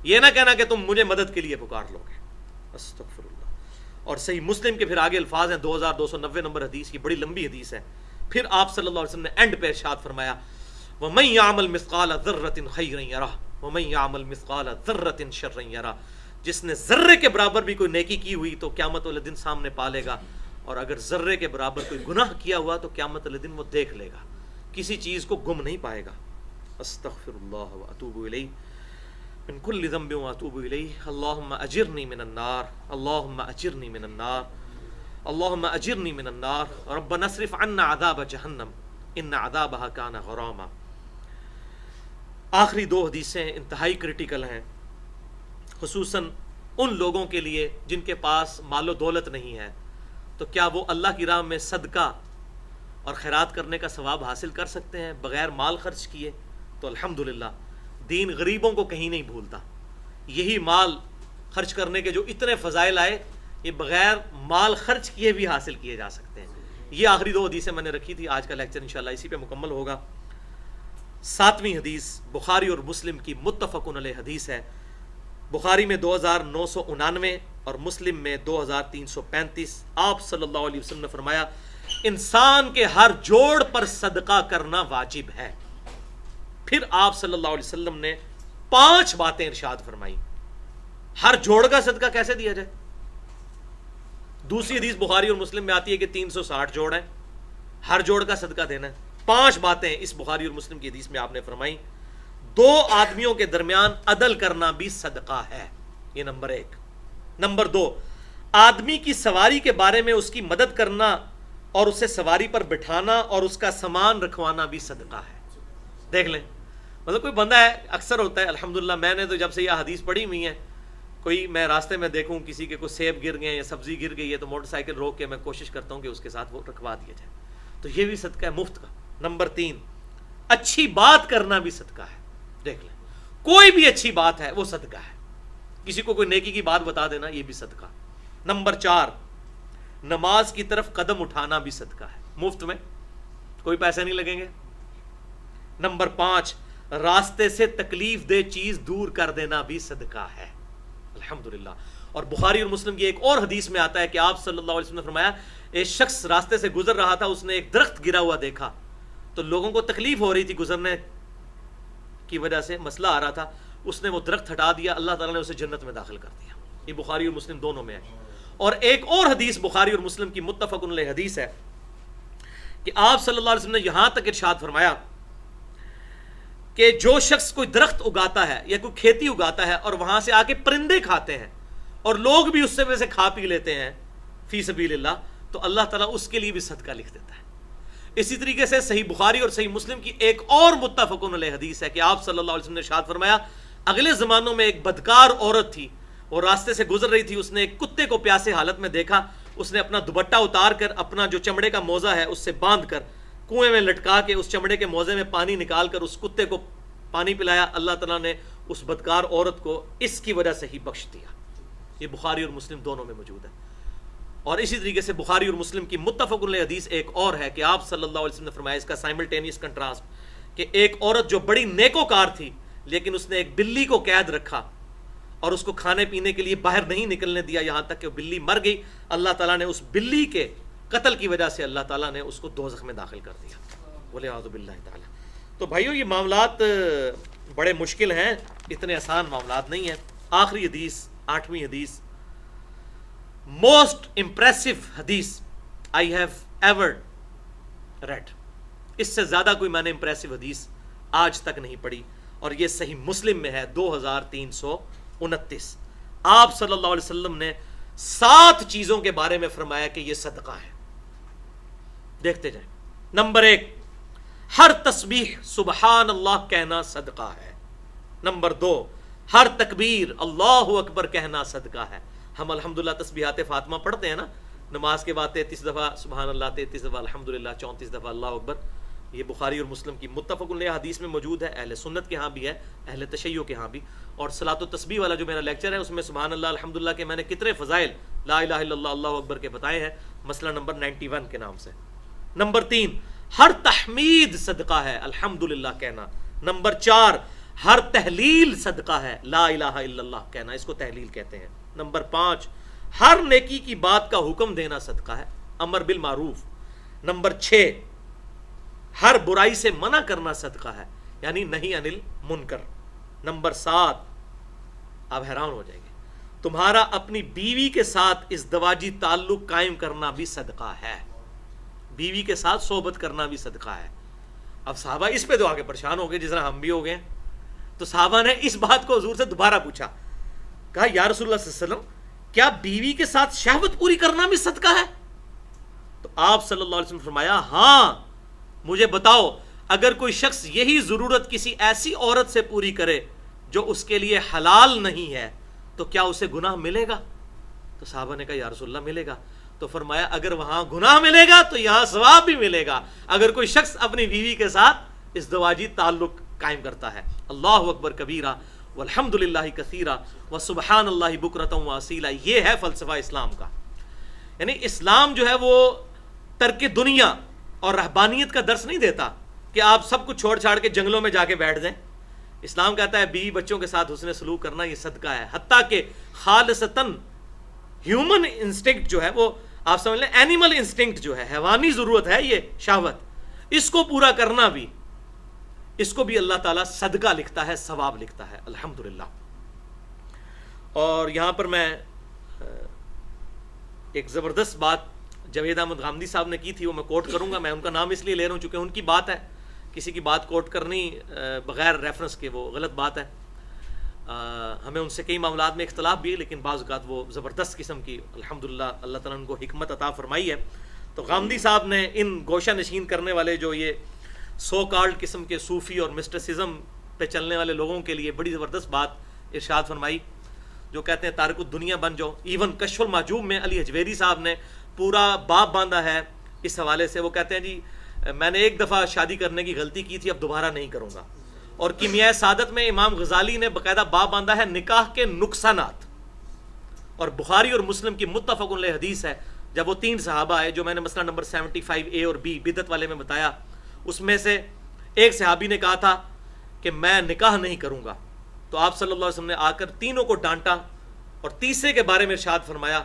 یہ نہ کہنا کہ تم مجھے مدد کے لیے پکار لو گے. استغفر اللہ. اور صحیح مسلم کے پھر آگے الفاظ ہیں 2290 نمبر حدیث کی، بڑی لمبی حدیث ہے. پھر آپ صلی اللہ علیہ وسلم نے اینڈ پہ ارشاد فرمایا وَمَن يَعْمَلْ مِثْقَالَ ذَرَّةٍ خَيْرًا يَرَهُ وَمَن يَعْمَلْ مِثْقَالَ ذَرَّةٍ شَرًّا يَرَهُ. جس نے ذرے کے برابر بھی کوئی نیکی کی ہوئی تو قیامت والے دن سامنے پا لے گا، اور اگر ذرے کے برابر کوئی گناہ کیا ہوا تو قیامت والے دن وہ دیکھ لے گا، کسی چیز کو گم نہیں پائے گا. استغفر اللہ واتوب الیہ من کل ذنب واتوب الیہ. اللہم اجرنی من النار، اللہم اجرنی من النار، اللہم اجرنی من النار. ربنا اصرف عنا عذاب جہنم ان عذابها کان غراما. آخری دو حدیثیں انتہائی کریٹیکل ہیں، خصوصاً ان لوگوں کے لیے جن کے پاس مال و دولت نہیں ہے، تو کیا وہ اللہ کی راہ میں صدقہ اور خیرات کرنے کا ثواب حاصل کر سکتے ہیں بغیر مال خرچ کیے؟ تو الحمدللہ دین غریبوں کو کہیں نہیں بھولتا. یہی مال خرچ کرنے کے جو اتنے فضائل آئے، یہ بغیر مال خرچ کیے بھی حاصل کیے جا سکتے ہیں. یہ آخری 2 حدیثیں میں نے رکھی تھی، آج کا لیکچر انشاءاللہ اسی پہ مکمل ہوگا. 7ویں حدیث بخاری اور مسلم کی متفقن علیہ حدیث ہے. بخاری میں 2999 اور مسلم میں 2335. آپ صلی اللہ علیہ وسلم نے فرمایا انسان کے ہر جوڑ پر صدقہ کرنا واجب ہے. پھر آپ صلی اللہ علیہ وسلم نے 5 باتیں ارشاد فرمائی. ہر جوڑ کا صدقہ کیسے دیا جائے؟ دوسری حدیث بخاری اور مسلم میں آتی ہے کہ 360 جوڑ ہیں، ہر جوڑ کا صدقہ دینا ہے. 5 باتیں اس بخاری اور مسلم کی حدیث میں آپ نے فرمائی. 2 آدمیوں کے درمیان عدل کرنا بھی صدقہ ہے، یہ نمبر 1. نمبر 2، آدمی کی سواری کے بارے میں اس کی مدد کرنا اور اسے سواری پر بٹھانا اور اس کا سامان رکھوانا بھی صدقہ ہے. دیکھ لیں، مطلب کوئی بندہ ہے، اکثر ہوتا ہے الحمدللہ، میں نے تو جب سے یہ حدیث پڑھی ہوئی ہیں، کوئی میں راستے میں دیکھوں کسی کے کوئی سیب گر گئے یا سبزی گر گئی ہے تو موٹر سائیکل روک کے میں کوشش کرتا ہوں کہ اس کے ساتھ وہ رکھوا دیا جائے. تو یہ بھی صدقہ ہے مفت کا. نمبر 3، اچھی بات کرنا بھی صدقہ ہے. دیکھ لیں، کوئی بھی اچھی بات ہے وہ صدقہ ہے. کسی کو کوئی نیکی کی بات بتا دینا، یہ بھی صدقہ. نمبر 4، نماز کی طرف قدم اٹھانا بھی صدقہ ہے، مفت میں، کوئی پیسے نہیں لگیں گے. نمبر 5، راستے سے تکلیف دہ چیز دور کر دینا بھی صدقہ ہے. الحمدللہ. اور بخاری اور مسلم کی ایک اور حدیث میں آتا ہے کہ آپ صلی اللہ علیہ وسلم نے فرمایا ایک شخص راستے سے گزر رہا تھا، اس نے ایک درخت گرا ہوا دیکھا تو لوگوں کو تکلیف ہو رہی تھی گزرنے کی وجہ سے، مسئلہ آ رہا تھا، اس نے وہ درخت ہٹا دیا، اللہ تعالیٰ نے اسے جنت میں داخل کر دیا. یہ بخاری اور مسلم دونوں میں ہے. اور ایک اور حدیث بخاری اور مسلم کی متفق علیہ حدیث ہے کہ آپ صلی اللہ علیہ وسلم نے یہاں تک ارشاد فرمایا کہ جو شخص کوئی درخت اگاتا ہے یا کوئی کھیتی اگاتا ہے اور وہاں سے آ کے پرندے کھاتے ہیں اور لوگ بھی اس سے میں سے کھا پی لیتے ہیں فی سبیل اللہ، تو اللہ تعالیٰ اس کے لیے بھی صدقہ لکھ دیتا ہے. اسی طریقے سے صحیح بخاری اور صحیح مسلم کی ایک اور متفق علیہ حدیث ہے کہ آپ صلی اللہ علیہ وسلم نے ارشاد فرمایا اگلے زمانوں میں ایک بدکار عورت تھی، وہ راستے سے گزر رہی تھی، اس نے ایک کتے کو پیاسے حالت میں دیکھا، اس نے اپنا دوپٹہ اتار کر اپنا جو چمڑے کا موزہ ہے اس سے باندھ کر کنویں میں لٹکا کے اس چمڑے کے موزے میں پانی نکال کر اس کتے کو پانی پلایا. اللہ تعالیٰ نے اس بدکار عورت کو اس کی وجہ سے ہی بخش دیا. یہ بخاری اور مسلم دونوں میں موجود ہے. اور اسی طریقے سے بخاری اور مسلم کی متفق علیہ حدیث ایک اور ہے کہ آپ صلی اللہ علیہ وسلم نے فرمایا اس کا سائملٹینیس کنٹراسٹ کہ ایک عورت جو بڑی نیکوکار تھی لیکن اس نے ایک بلی کو قید رکھا اور اس کو کھانے پینے کے لیے باہر نہیں نکلنے دیا یہاں تک کہ وہ بلی مر گئی. اللہ تعالیٰ نے اس بلی کے قتل کی وجہ سے اللہ تعالیٰ نے اس کو دوزخ میں داخل کر دیا. والعیاذ باللہ تعالیٰ. تو بھائیو یہ معاملات بڑے مشکل ہیں، اتنے آسان معاملات نہیں ہیں. آخری حدیث 8ویں حدیث، موسٹ امپریسو حدیث آئی ہیو ایور ریڈ. اس سے زیادہ کوئی میں نے امپریسو حدیث آج تک نہیں پڑھی، اور یہ صحیح مسلم میں ہے 2329. آپ صلی اللہ علیہ وسلم نے 7 چیزوں کے بارے میں فرمایا کہ یہ صدقہ ہے. دیکھتے جائیں. نمبر 1، ہر تسبیح سبحان اللہ کہنا صدقہ ہے. نمبر 2، ہر تکبیر اللہ اکبر کہنا صدقہ ہے. ہم الحمدللہ تسبیحات فاطمہ پڑھتے ہیں نا نماز کے بعد 33 دفعہ سبحان اللہ، 33 دفعہ الحمدللہ، 34 دفعہ اللہ اکبر. یہ بخاری اور مسلم کی متفق علیہ حدیث میں موجود ہے، اہل سنت کے ہاں بھی ہے، اہل تشیع کے ہاں بھی. اور صلاۃ و تسبیح والا جو میرا لیکچر ہے اس میں سبحان اللہ الحمدللہ کے میں نے کتنے فضائل لا الہ الا اللہ اللہ اکبر کے بتائے ہیں، مسئلہ نمبر 91 کے نام سے. نمبر 3، ہر تحمید صدقہ ہے، الحمدللہ کہنا. نمبر 4، ہر تحلیل صدقہ ہے، لا الہ الا اللہ کہنا، اس کو تحلیل کہتے ہیں. نمبر 5، ہر نیکی کی بات کا حکم دینا صدقہ ہے، امر بالمعروف. نمبر 6، ہر برائی سے منع کرنا صدقہ ہے، یعنی نہیں انل منکر. نمبر 7، آپ حیران ہو جائیں گے، تمہارا اپنی بیوی کے ساتھ ازدواجی تعلق قائم کرنا بھی صدقہ ہے. بیوی کے ساتھ صحبت کرنا بھی صدقہ ہے. اب صحابہ اس پہ تو آگے پریشان ہو گئے جس طرح ہم بھی ہو گئے. تو صحابہ نے اس بات کو حضور سے دوبارہ پوچھا، کہا یا رسول اللہ صلی اللہ علیہ وسلم کیا بیوی کے ساتھ شہوت پوری کرنا بھی صدقہ ہے؟ تو آپ صلی اللہ علیہ وسلم نے فرمایا ہاں، مجھے بتاؤ اگر کوئی شخص یہی ضرورت کسی ایسی عورت سے پوری کرے جو اس کے لیے حلال نہیں ہے تو کیا اسے گناہ ملے گا؟ تو صحابہ نے کہا یا رسول اللہ ملے گا. تو فرمایا اگر وہاں گناہ ملے گا تو یہاں ثواب بھی ملے گا اگر کوئی شخص اپنی بیوی کے ساتھ ازدواجی تعلق قائم کرتا ہے. اللہ اکبر کبیرہ والحمد للہ کثیرہ وسبحان اللہ بکرۃ واصیلہ. یہ ہے فلسفہ اسلام کا. یعنی اسلام جو ہے وہ ترک دنیا اور رہبانیت کا درس نہیں دیتا کہ آپ سب کچھ چھوڑ چھاڑ کے جنگلوں میں جا کے بیٹھ جائیں. اسلام کہتا ہے بیوی بچوں کے ساتھ حسن سلوک کرنا یہ صدقہ ہے. حتیٰ کہ خالصتاً ہیومن انسٹنکٹ جو ہے وہ آپ سمجھ لیں اینیمل انسٹنکٹ جو ہے حیوانی ضرورت ہے یہ شہوت, اس کو پورا کرنا بھی اس کو بھی اللہ تعالیٰ صدقہ لکھتا ہے, ثواب لکھتا ہے. الحمدللہ. اور یہاں پر میں ایک زبردست بات جاوید احمد غامدی صاحب نے کی تھی, وہ میں کوٹ کروں گا. میں ان کا نام اس لیے لے رہا ہوں چونکہ ان کی بات ہے, کسی کی بات کوٹ کرنی بغیر ریفرنس کے وہ غلط بات ہے. ہمیں ان سے کئی معاملات میں اختلاف بھی ہے لیکن بعض اوقات وہ زبردست قسم کی الحمدللہ اللہ تعالیٰ نے ان کو حکمت عطا فرمائی ہے. تو غامدی صاحب نے ان گوشہ نشین کرنے والے جو یہ سو کالڈ قسم کے صوفی اور مسٹسزم پہ چلنے والے لوگوں کے لیے بڑی زبردست بات ارشاد فرمائی, جو کہتے ہیں تارک الدنیا بن جاؤ. ایون کشف المحجوب میں علی حجویری صاحب نے پورا باب باندھا ہے اس حوالے سے. وہ کہتے ہیں جی میں نے ایک دفعہ شادی کرنے کی غلطی کی تھی, اب دوبارہ نہیں کروں گا. اور کیمیائے سعادت میں امام غزالی نے باقاعدہ باب باندھا ہے نکاح کے نقصانات. اور بخاری اور مسلم کی متفق علیہ حدیث ہے, جب وہ 3 صحابہ آئے جو میں نے مسئلہ نمبر 75A اور B بدعت والے میں بتایا, اس میں سے ایک صحابی نے کہا تھا کہ میں نکاح نہیں کروں گا. تو آپ صلی اللہ علیہ وسلم نے آ کر تینوں کو ڈانٹا اور تیسرے کے بارے میں ارشاد فرمایا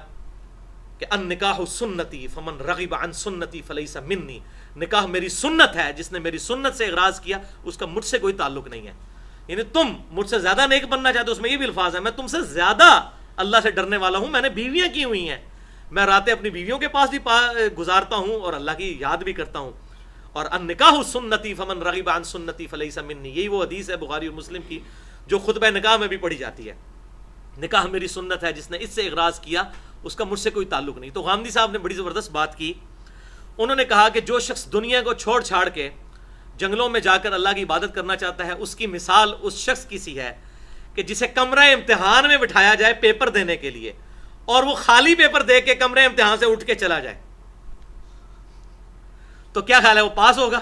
کہ ان نکاح سنتی فمن رغب عن سنتی فلیس منی. نکاح میری سنت ہے, جس نے میری سنت سے اغراض کیا اس کا مجھ سے کوئی تعلق نہیں ہے. یعنی تم مجھ سے زیادہ نیک بننا چاہتے ہو, اس میں یہ بھی الفاظ ہے میں تم سے زیادہ اللہ سے ڈرنے والا ہوں, میں نے بیویاں کی ہوئی ہیں, میں راتیں اپنی بیویوں کے پاس بھی گزارتا ہوں اور اللہ کی یاد بھی کرتا ہوں. اور ان نکاح سنتی فمن رغب عن سنتی فلیس منی, یہی وہ حدیث ہے بخاری اور مسلم کی جو خطبہ نکاح میں بھی پڑھی جاتی ہے. نکاح میری سنت ہے, جس نے اس سے اغراض کیا اس کا مجھ سے کوئی تعلق نہیں. تو غامدی صاحب نے بڑی زبردست بات کی. انہوں نے کہا کہ جو شخص دنیا کو چھوڑ چھاڑ کے جنگلوں میں جا کر اللہ کی عبادت کرنا چاہتا ہے, اس کی مثال اس شخص کی سی ہے کہ جسے کمرہ امتحان میں بٹھایا جائے پیپر دینے کے لیے اور وہ خالی پیپر دے کے کمرے امتحان سے اٹھ کے چلا جائے, تو کیا خیال ہے وہ پاس ہوگا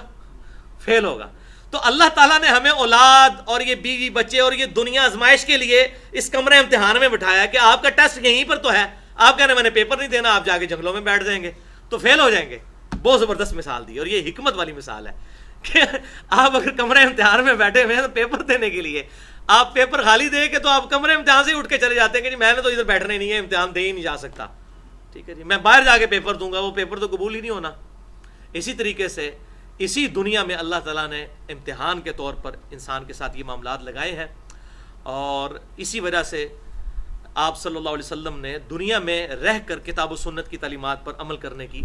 فیل ہوگا؟ تو اللہ تعالیٰ نے ہمیں اولاد اور یہ بیوی بچے اور یہ دنیا آزمائش کے لیے اس کمرے امتحان میں بٹھایا کہ آپ کا ٹیسٹ یہیں پر تو ہے, آپ کہہ رہے ہیں میں نے پیپر نہیں دینا, آپ جا کے جنگلوں میں بیٹھ جائیں گے تو فیل ہو جائیں گے. بہت زبردست مثال دی, اور یہ حکمت والی مثال ہے کہ آپ اگر کمرے امتحان میں بیٹھے ہوئے ہیں تو پیپر دینے کے لیے آپ پیپر خالی دے کے تو آپ کمرے امتحان سے اٹھ کے چلے جاتے ہیں کہ جی میں نے تو ادھر بیٹھنا ہی نہیں ہے, امتحان دے ہی نہیں جا سکتا, ٹھیک ہے جی میں باہر جا کے پیپر دوں گا, وہ پیپر تو قبول ہی نہیں ہونا. اسی طریقے سے اسی دنیا میں اللہ تعالیٰ نے امتحان کے طور پر انسان کے ساتھ یہ معاملات لگائے ہیں, اور اسی وجہ سے آپ صلی اللہ علیہ وسلم نے دنیا میں رہ کر کتاب و سنت کی تعلیمات پر عمل کرنے کی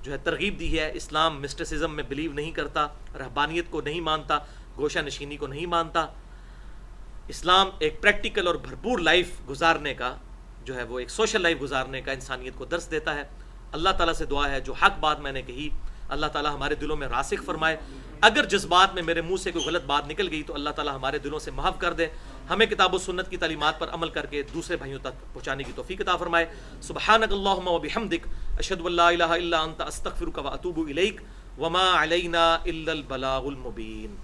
جو ہے ترغیب دی ہے. اسلام مسٹسزم میں بلیو نہیں کرتا, رہبانیت کو نہیں مانتا, گوشہ نشینی کو نہیں مانتا. اسلام ایک پریکٹیکل اور بھرپور لائف گزارنے کا جو ہے وہ ایک سوشل لائف گزارنے کا انسانیت کو درس دیتا ہے. اللہ تعالیٰ سے دعا ہے جو حق بات میں نے کہی اللہ تعالیٰ ہمارے دلوں میں راسخ فرمائے. اگر جذبات میں میرے منہ سے کوئی غلط بات نکل گئی تو اللہ تعالیٰ ہمارے دلوں سے محو کر دے, ہمیں کتاب و سنت کی تعلیمات پر عمل کر کے دوسرے بھائیوں تک پہنچانے کی توفیق عطا فرمائے. سبحانک اللہم و بحمدک اشہد ان لا الہ الا انت استغفرک و اتوب الیک وما علینا الا البلاغ المبین.